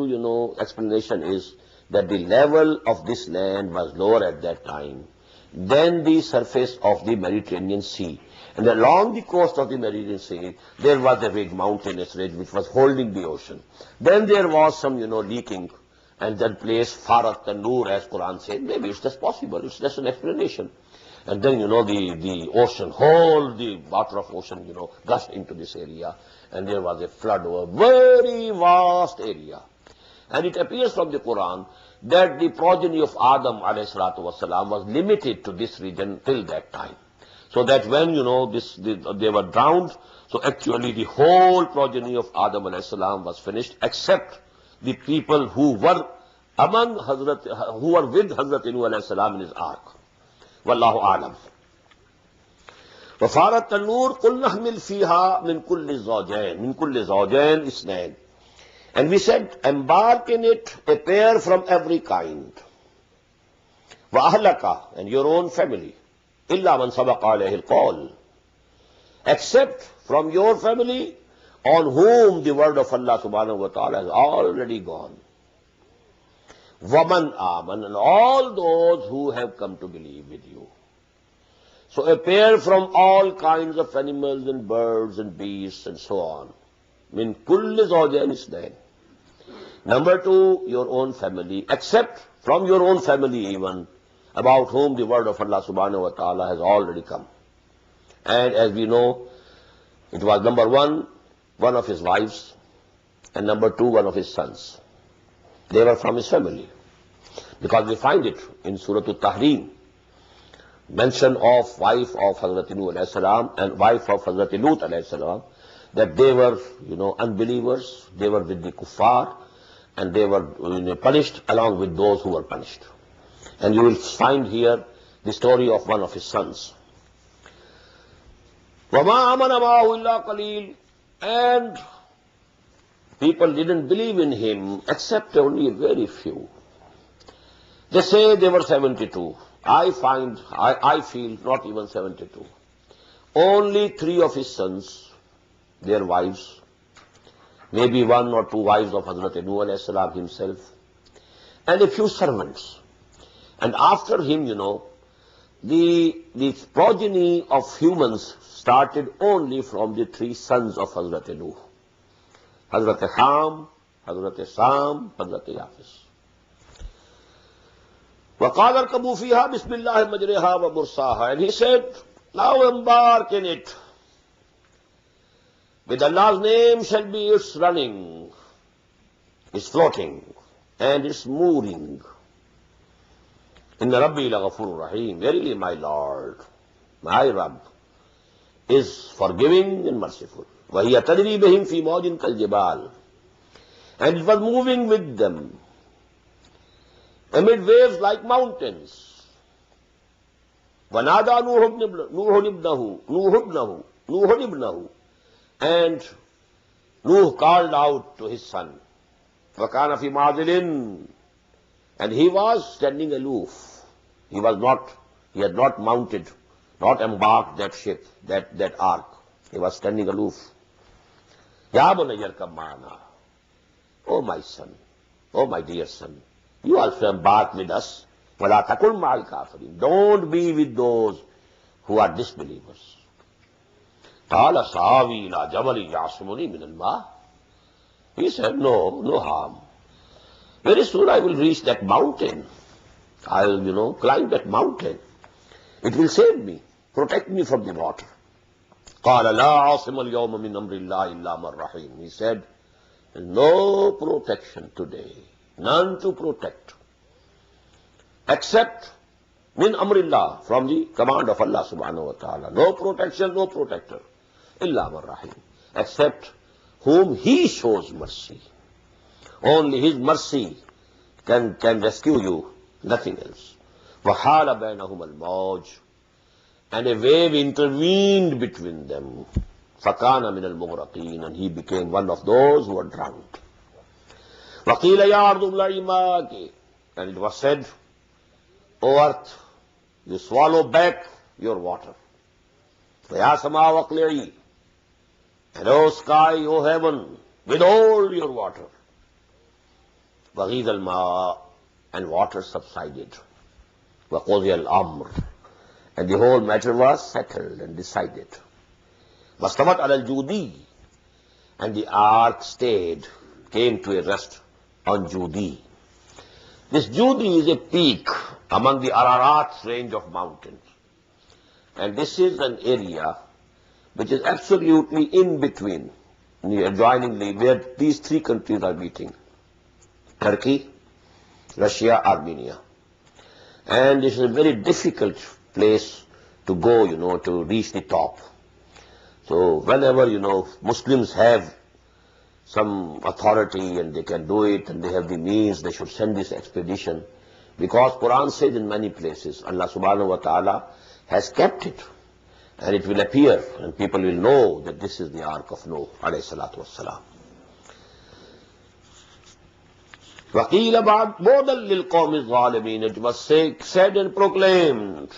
explanation is that the level of this land was lower at that time than the surface of the Mediterranean Sea. And along the coast of the Mediterranean Sea, there was a ridge, mountainous ridge, which was holding the ocean. Then there was some, leaking, and that place, Farat Tanur, as Quran said, maybe it's just possible, it's just an explanation. And then, the ocean, the water of ocean, gushed into this area, and there was a flood over a very vast area. And it appears from the Quran that the progeny of Adam ﷺ was limited to this region till that time. So that when, they were drowned, so actually the whole progeny of Adam ﷺ was finished, except the people who were who were with Hazrat Nuh ﷺ in his ark. Wallahu alam. وَفَارَتْ التَّنُّورُ قُلْ نَحْمِلْ فِيهَا مِنْ كُلِّ زَوْجَيْنِ اثْنَيْنِ. And we said, embark in it a pair from every kind. وَأَهْلَكَ, and your own family. إِلَّا مَنْ سَبَقَ عَلَيْهِ الْقَوْلِ, except from your family on whom the word of Allah subhanahu wa ta'ala has already gone. وَمَنْ آمَنَ, and all those who have come to believe with you. So a pair from all kinds of animals and birds and beasts and so on. Min kulli zawjayn isnayn. Number two, your own family, except from your own family even, about whom the word of Allah subhanahu wa ta'ala has already come. And as we know, it was number one of his wives, and number two, one of his sons. They were from his family. Because we find it in Surah Al-Tahrim, mention of wife of Hazrat Nuh alayhi salam and wife of Hazrat Lut alayhi salam, that they were, unbelievers, they were with the kuffar, and they were punished along with those who were punished. And you will find here the story of one of his sons. وَمَا آمَنَ مَعَهُ إِلَّا قَلِيلٌ, and people didn't believe in him except only a very few. They say they were 72. I feel not even 72. Only 3 of his sons, their wives, maybe 1 or 2 wives of Hazrat Nuh alayhi salam himself, and a few servants. And after him, the progeny of humans started only from the 3 sons of Hazrat Nuh. Hazrat Ham, Hazrat Sam, Hazrat Yafis. وَقَالَ ارْكَبُوا فِيهَا بِسْمِ اللَّهِ مَجْرِهَا وَمُرْسَاهَا, and he said, now embark in it. With Allah's name shall be its running, its floating, and its mooring. Inna Rabbi laghafurur rahim, verily my Lord, my Rabb, is forgiving and merciful. وَهِيَ تَجْرِي بِهِمْ فِي مَوْجٍ كَالْجِبَالِ, and it was moving with them amid waves like mountains. وَنَادَى نُوحٌ ابْنَهُ, and Nuh called out to his son. وَكَانَ فِي مَعْزِلٍ, and he was standing aloof. He had not mounted, not embarked that ship, that ark. He was standing aloof. يَا بُنَيَّ ارْكَبْ مَعَنَا, oh my son, oh my dear son, you also embark with us. وَلَا تَكُنْ مَعَ الْكَافِرِينَ, don't be with those who are disbelievers. قَالَ سَآوِي إِلَىٰ جَبَلٍ يَعْصِمُنِي مِنَ الْمَاءِ, he said, no harm. Very soon I will reach that mountain. I will, climb that mountain. It will save me, protect me from the water. قَالَ لَا عَاصِمَ الْيَوْمَ مِنْ أَمْرِ اللَّهِ إِلَّا مَنْ رَحِيمٌ, he said, no protection today, none to protect, except min amrillah, from the command of Allah subhanahu wa ta'ala. No protection, no protector. Illa man rahim, except whom he shows mercy. Only his mercy can rescue you, nothing else. وَحَالَ بَيْنَهُمَ الْمَوْجُ, and a wave intervened between them. فَكَانَ مِنَ الْمُغْرَقِينَ, and he became one of those who were drowned. وَقِيلَ يَا أَرْضُ ابْلَعِي مَاءَكِ, and it was said, O earth, you swallow back your water. وَيَا سَمَاءُ أَقْلِعِي, and O sky, O heaven, withhold your water. وَغِيدَ الْمَاءُ, and water subsided. وَقُضِيَ الْأَمْرُ, and the whole matter was settled and decided. وَاسْتَوَتْ عَلَى الْجُودِيِّ, and the ark came to a rest on Judi. This Judi is a peak among the Ararat range of mountains. And this is an area which is absolutely in between, adjoiningly, where these three countries are meeting: Turkey, Russia, Armenia. And this is a very difficult place to go, to reach the top. So whenever, Muslims have some authority and they can do it and they have the means, they should send this expedition. Because Quran says in many places, Allah subhanahu wa ta'ala has kept it. And it will appear and people will know that this is the Ark of Noah alayhi salatu wassalam. وَقِيلَ بَعْدًا لِلْقَوْمِ الظَّالِمِينَ, it was said and proclaimed,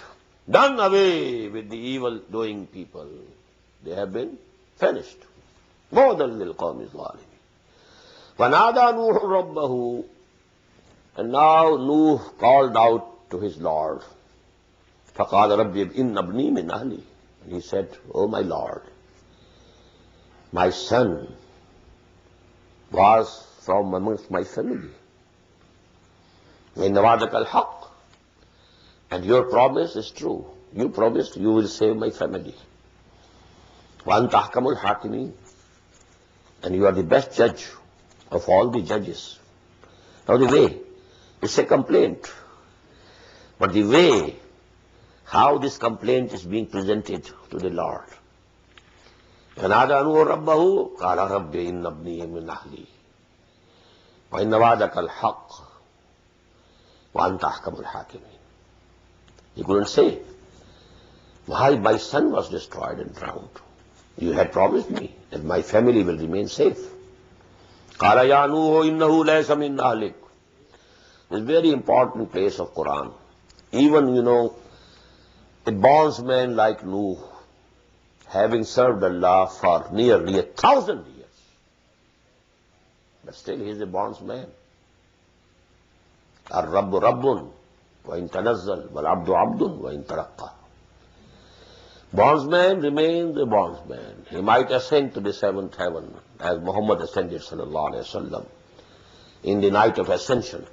done away with the evil-doing people. They have been finished. بَعْدًا لِلْقَوْمِ الظَّالِمِينَ. وَنَادَى نُوحٌ رَبَّهُ, and now Nuh called out to his Lord. فَقَالَ رَبِّ إِنَّ ابْنِي مِنْ أَهْلِي, and he said, "Oh my Lord, my son was from amongst my family. إِنَّ وَعْدَكَ الْحَقِّ, and your promise is true. You promised you will save my family. وَأَنْتَ أَحْكَمُ الْحَاكِمِينَ, and you are the best judge of all the judges." Now the way, it's a complaint, but the way how this complaint is being presented to the Lord. فَنَادَى نُوحٌ رَبَّهُ قَالَ رَبِّ إِنَّ ابْنِي مِنْ أَهْلِي وَإِنَّ وَعْدَكَ الْحَقُّ وَأَنْتَ أَحْكَمُ الْحَاكِمِينَ. He couldn't say, why my son was destroyed and drowned. You had promised me that my family will remain safe. قَالَ يَا نُوحُ إِنَّهُ لَيْسَ مِنْ أَهْلِكَ. This is a very important place of Quran. Even, a bondsman like Nuh, having served Allah for nearly 1,000 years, but still he is a bondsman. الرب رب وإن تنزل والعبد عبد وإن ترقى. Bondsman remains a bondsman. He might ascend to the seventh heaven, as Muhammad ascended sallallahu alaihi wasallam in the night of ascension.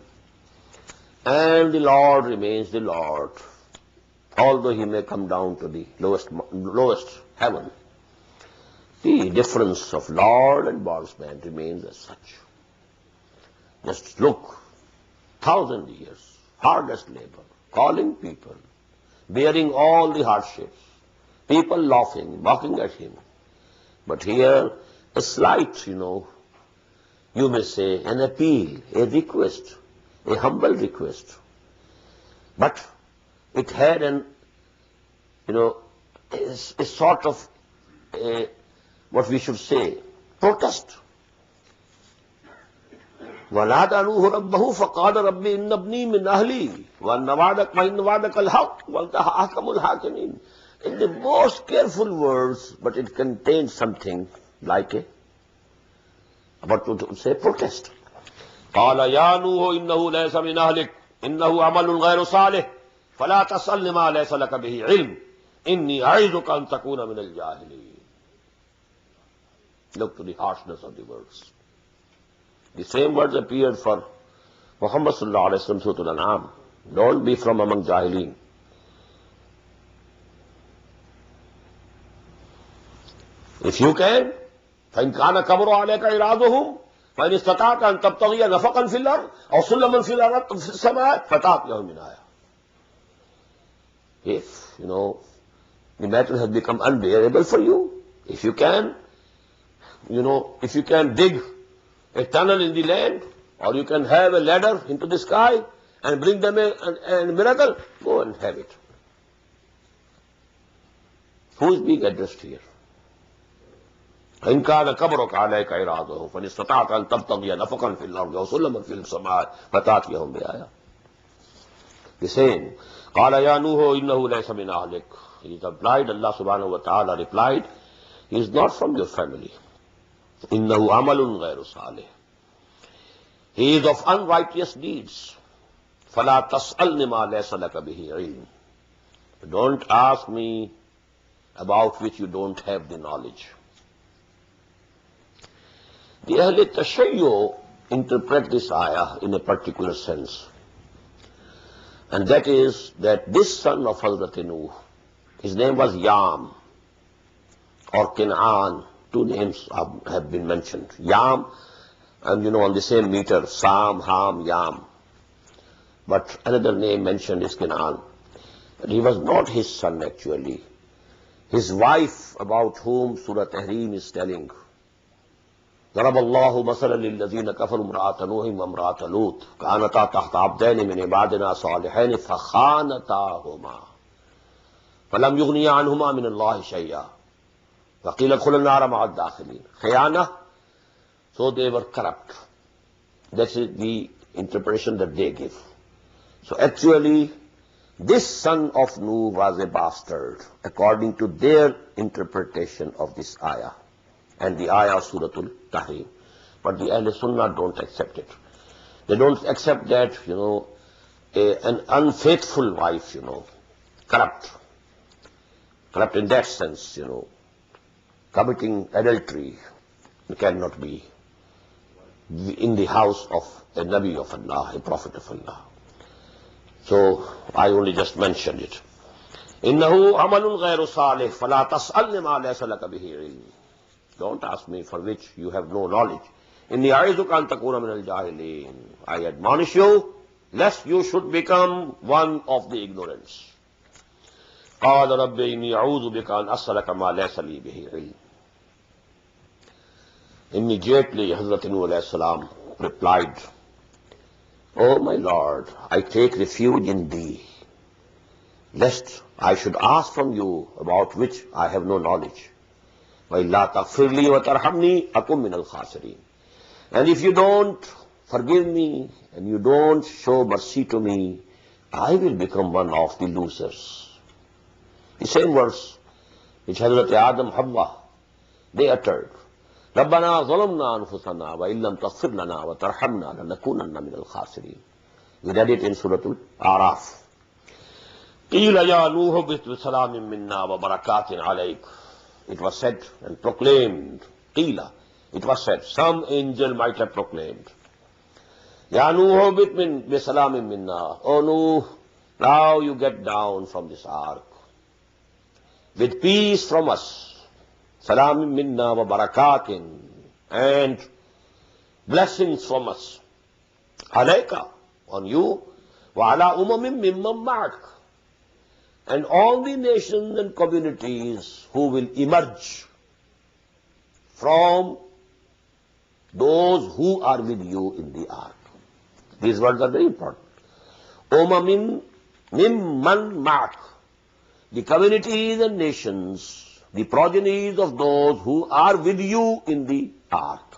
And the Lord remains the Lord, although he may come down to the lowest heaven. The difference of Lord and bondsman remains as such. Just look, 1,000 years, hardest labor, calling people, bearing all the hardships, people laughing, mocking at him. But here, a slight, you may say, an appeal, a request, a humble request. But it had a sort of, what we should say, protest. وَنَادَى نُوحٌ رَبَّهُ فَقَالَ رَبِّ إِنَّ ابْنِي مِنْ أَهْلِي وَإِنَّ وَعْدَكَ الْحَقُّ وَأَنْتَ أَحْكَمُ الْحَاكِمِينَ. In the most careful words, but it contains something like what to say, protest. قَالَ يَا نُوحُ إِنَّهُ لَيْسَ مِنْ أَهْلِكَ إِنَّهُ عَمَلٌ غَيْرُ صَالِحٍ فَلَا تَسْأَلْنِ مَا لَيْسَ لَكَ بِهِ عِلْمٌ إِنِّي أَعِظُكَ أَنْ تَكُونَ مِنَ الْجَاهِلِينَ. Look to the harshness of the words. The same words appeared for Muhammad sallallahu alaihi wasallam, Surah Al-An'am. Don't be from among Jahilin. If you can, فَإِنْ كَانَ كَبُرَ عَلَيْكَ إِرَادُهُمْ فَإِنِ اسْتَطَعْتَ أَنْ تَبْتَغِيَ نَفَقًا فِي الْأَرْضِ أَوْ سُلَّمًا فِي الْأَرْضِ فِي السَّمَاءِ فَتَأْتِيَهُم مِّنْ آيَةٍ. If, the matter has become unbearable for you, if you can, if you can dig a tunnel in the land, or you can have a ladder into the sky and bring them a miracle, go and have it. Who is being addressed here? إِنْ كَانَ كَبْرُكَ عَلَيْكَ إِرَادُهُمْ فَإِنِ اسْتَطَعْتَ أَنْ تَبْتَغِيَ نَفَقًا فِي الْأَرْضِ أَوْ سُلَّمًا فِي السَّمَاءِ فَتَأْتِيَهُم بِآيَةٍ. The same. قَالَ يَا نُوحُ إِنَّهُ لَيْسَ مِنْ أَهْلِكَ. He replied, Allah subhanahu wa ta'ala replied, he is not from your family. إِنَّهُ عَمَلٌ غَيْرُ صَالِحٍ. He is of unrighteous deeds. فَلَا تَسْأَلْنِ مَا لَيْسَ لَكَ بِهِ عِلْمٍ. Don't ask me about which you don't have the knowledge. The Ahl Tashayyu interpret this ayah in a particular sense. And that is that this son of Hazrat Nuh, his name was Yam or Kin'an. Two names have been mentioned. Yam, and on the same meter, Sam, Ham, Yam. But another name mentioned is Kin'an. But he was not his son actually. His wife, about whom Surah Tahrim is telling, ضرب الله مثلا للذين كفروا امرأة نوح وامرأة لوط كانتا تحت عبدين من عبادنا صالحين فخانتاهما فلم يغنيا عنهما من الله شيئا وقيل ادخلا النار مع الداخلين. Khiyana, so they were corrupt. That is the interpretation that they give. So actually, this son of Nuh was a bastard, according to their interpretation of this ayah and the ayah of Suratul Tahrim. But the Ahl Sunnah don't accept it. They don't accept that, an unfaithful wife, corrupt in that sense, committing adultery cannot be in the house of a Nabi of Allah, a Prophet of Allah. So I only just mentioned it. إِنَّهُ عَمَلٌ غَيْرُ صَالِحٍ فَلَا تَسْأَلْنِ مَا لَيْسَ لَكَ بِهِ عِلْمٍ. Don't ask me for which you have no knowledge. إِنِّي أَعِظُكَ أَن تَكُونَ مِنَ الْجَاهِلِينَ. I admonish you, lest you should become one of the ignorants. قَالَ رَبِّ إِنِّي أَعُوذُ بِكَ أَنْ أَسْأَلَكَ مَا لَيْسَ لِي بِهِ عِلْمٍ. Immediately Hazrat Nuh alayhi salam replied, O my Lord, I take refuge in thee, lest I should ask from you about which I have no knowledge. وَإِلَّا تَغْفِرْ لِي وَتَرْحَمْنِي أَكُمْ مِنَ الْخَاسِرِينَ. And if you don't forgive me and you don't show mercy to me, I will become one of the losers. The same verse which Hazrat Adam Hawa, they uttered. رَبَّنَا ظَلَمْنَا أَنفُسَنَا وَإِن لَّمْ تَغْفِرْ لَنَا وَتَرْحَمْنَا لَنَكُونَنَّ مِنَ الْخَاسِرِينَ. We read it in Surah Al-A'raf. قِيلَ يَا نُوحُ اهْبِطْ بِسَلَامٍ مِّنَّا وَبَرَكَاتٍ عَلَيْكَ. It was said and proclaimed. Qila. It was said. Some angel might have proclaimed. Ya Nuh bi salamin minna. O Nuh, now you get down from this ark with peace from us. Salamin minna wa barakatin, and blessings from us. Alayka, on you. Wa ala umamin mimman ma'ak. And all the nations and communities who will emerge from those who are with you in the ark. These words are very important. Umamin mimman ma'ak. The communities and nations, the progenies of those who are with you in the ark.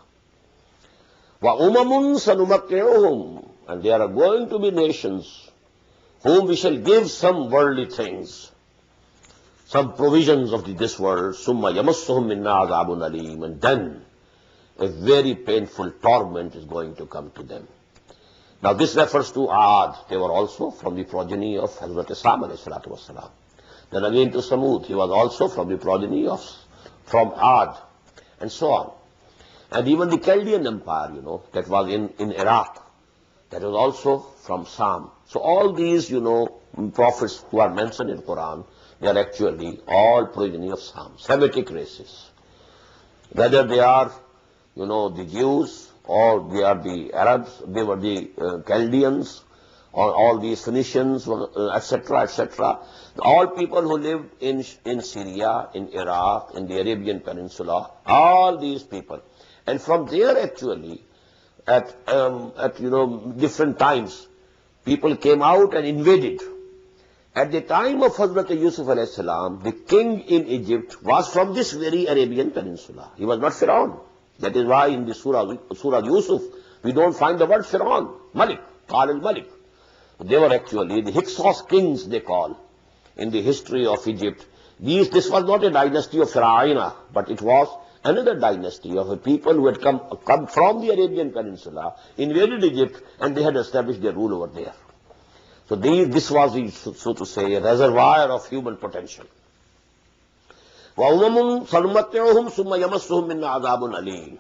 Wa umamun sanumakki'uhum. And there are going to be nations whom we shall give some worldly things, some provisions of this world, summa yamassuhum minna azabun alim, and then a very painful torment is going to come to them. Now this refers to Ad. They were also from the progeny of Hazrat Islam alayhi salatu wasalam. Then again to Samud, he was also from the progeny from Ad, and so on. And even the Chaldean Empire, that was in Iraq, that was also from Sam. So all these, prophets who are mentioned in Quran, they are actually all progeny of Sam, Semitic races. Whether they are, the Jews, or they are the Arabs, they were the Chaldeans, or all these Phoenicians, etc., etc. All people who lived in Syria, in Iraq, in the Arabian Peninsula, all these people. And from there actually, at different times, people came out and invaded. At the time of Hazrat Yusuf alayhi salam, the king in Egypt was from this very Arabian Peninsula. He was not Pharaoh. That is why in the Surah Yusuf, we don't find the word Pharaoh, Malik, Qal al-Malik. They were actually the Hyksos kings, they call, in the history of Egypt. This was not a dynasty of Pharaoh, but it was another dynasty of a people who had come from the Arabian Peninsula, invaded Egypt, and they had established their rule over there. So this was, so to say, a reservoir of human potential. وَأُمَمٌ سَنُمَتِّعُهُمْ ثُمَّ يَمَسُّهُم مِّنَّا عَذَابٌ أَلِيمٌ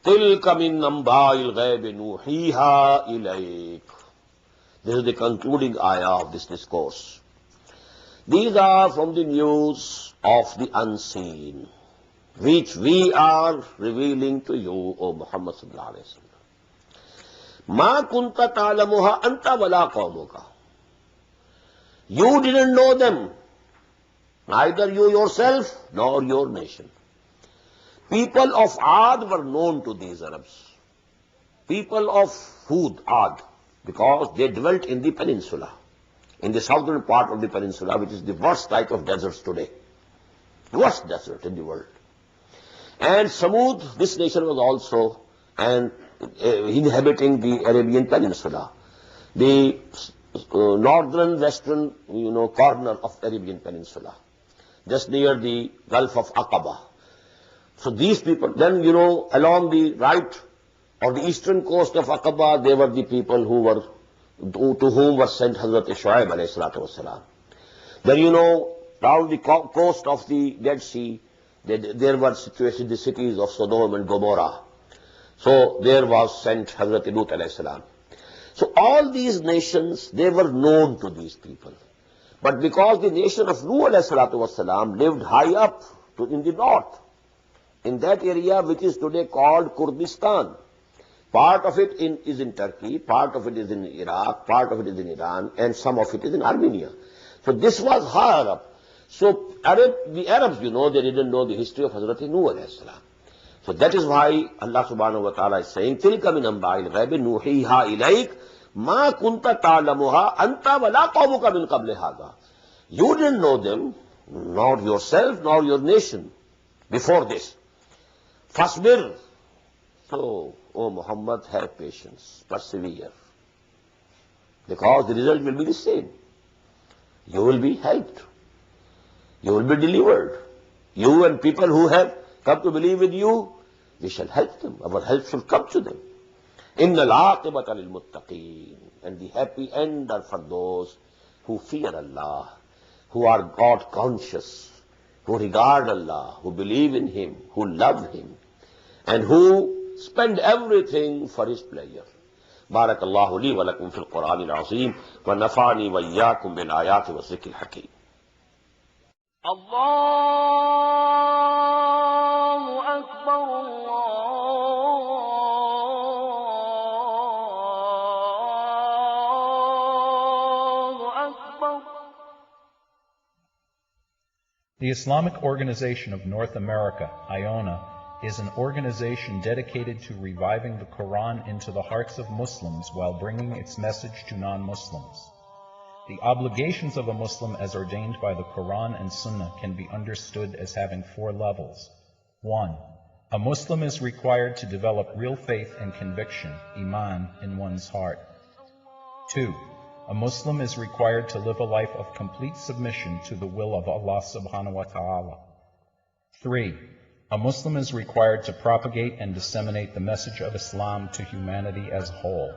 تِلْكَ مِنْ أَنْبَاءِ الْغَيْبِ نُوحِيهَا إِلَيْكَ. This is the concluding ayah of this discourse. These are from the news of the unseen, which we are revealing to you, O Muhammad sallallahu alaihi wasallam. Ma kunta ta'lamuha anta wala qawmuka. You didn't know them, neither you yourself nor your nation. People of Ad were known to these Arabs. People of Hud, Ad, because they dwelt in the peninsula, in the southern part of the peninsula, which is the worst type of deserts today. Worst desert in the world. And Samud, this nation was also inhabiting the Arabian Peninsula, the northern western corner of Arabian Peninsula, just near the Gulf of Aqaba. So these people, then along the right or the eastern coast of Aqaba, they were the people to whom was sent Hazrat Shuaib alayhi salatu wasalam. Then round the coast of the Dead Sea, there were situated the cities of Sodom and Gomorrah. So there was sent Hazrat Lut alayhi salam. So all these nations, they were known to these people. But because the nation of Nuh alayhi salatu wasalam lived high up in the north, in that area which is today called Kurdistan, part of it is in Turkey, part of it is in Iraq, part of it is in Iran, and some of it is in Armenia. So this was higher up. So the Arabs, they didn't know the history of Hazrat Nuh alayhi salam. So that is why Allah subhanahu wa ta'ala is saying, تِلْكَ مِنْ أَنْبَاءِ الْغَيْبِ نُوحِيهَا إِلَيْكَ مَا كُنْتَ تَعْلَمُهَا أَنْتَ وَلَا قَوْمُكَ مِنْ قَبْلِ هَذَا. You didn't know them, nor yourself, nor your nation, before this. فَاصْبِرْ. So, O Muhammad, have patience, persevere. Because the result will be the same. You will be helped. You will be delivered. You and people who have come to believe in you, we shall help them. Our help shall come to them. إِنَّ الْعَاقِبَةَ لِلْمُتَّقِينَ. And the happy end are for those who fear Allah, who are God conscious, who regard Allah, who believe in Him, who love Him, and who spend everything for His pleasure. بارك الله لي ولكم في القرآن العظيم ونفعني وإياكم بالآيات والذكر الحكيم. الله أكبر الله أكبر. The Islamic Organization of North America, IONA, is an organization dedicated to reviving the Quran into the hearts of Muslims while bringing its message to non-Muslims. The obligations of a Muslim as ordained by the Quran and Sunnah can be understood as having 4 levels. 1. A Muslim is required to develop real faith and conviction, iman, in one's heart. 2. A Muslim is required to live a life of complete submission to the will of Allah subhanahu wa ta'ala. 3. A Muslim is required to propagate and disseminate the message of Islam to humanity as a whole.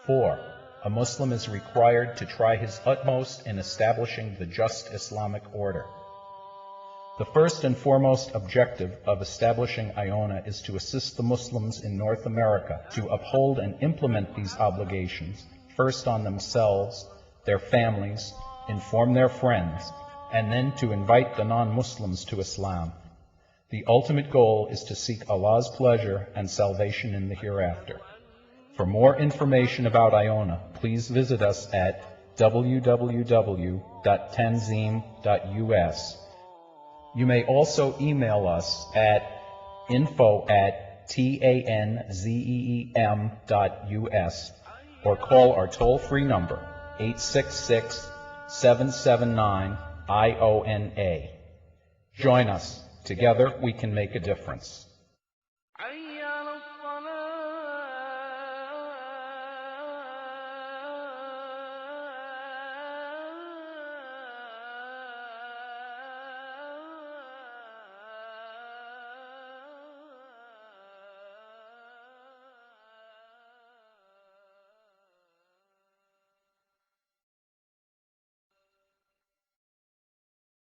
4. A Muslim is required to try his utmost in establishing the just Islamic order. The first and foremost objective of establishing IONA is to assist the Muslims in North America to uphold and implement these obligations, first on themselves, their families, inform their friends, and then to invite the non-Muslims to Islam. The ultimate goal is to seek Allah's pleasure and salvation in the hereafter. For more information about IONA, please visit us at www.tanzim.us. You may also email us at info@tanzeem.us or call our toll-free number 866-779-IONA. Join us. Together we can make a difference.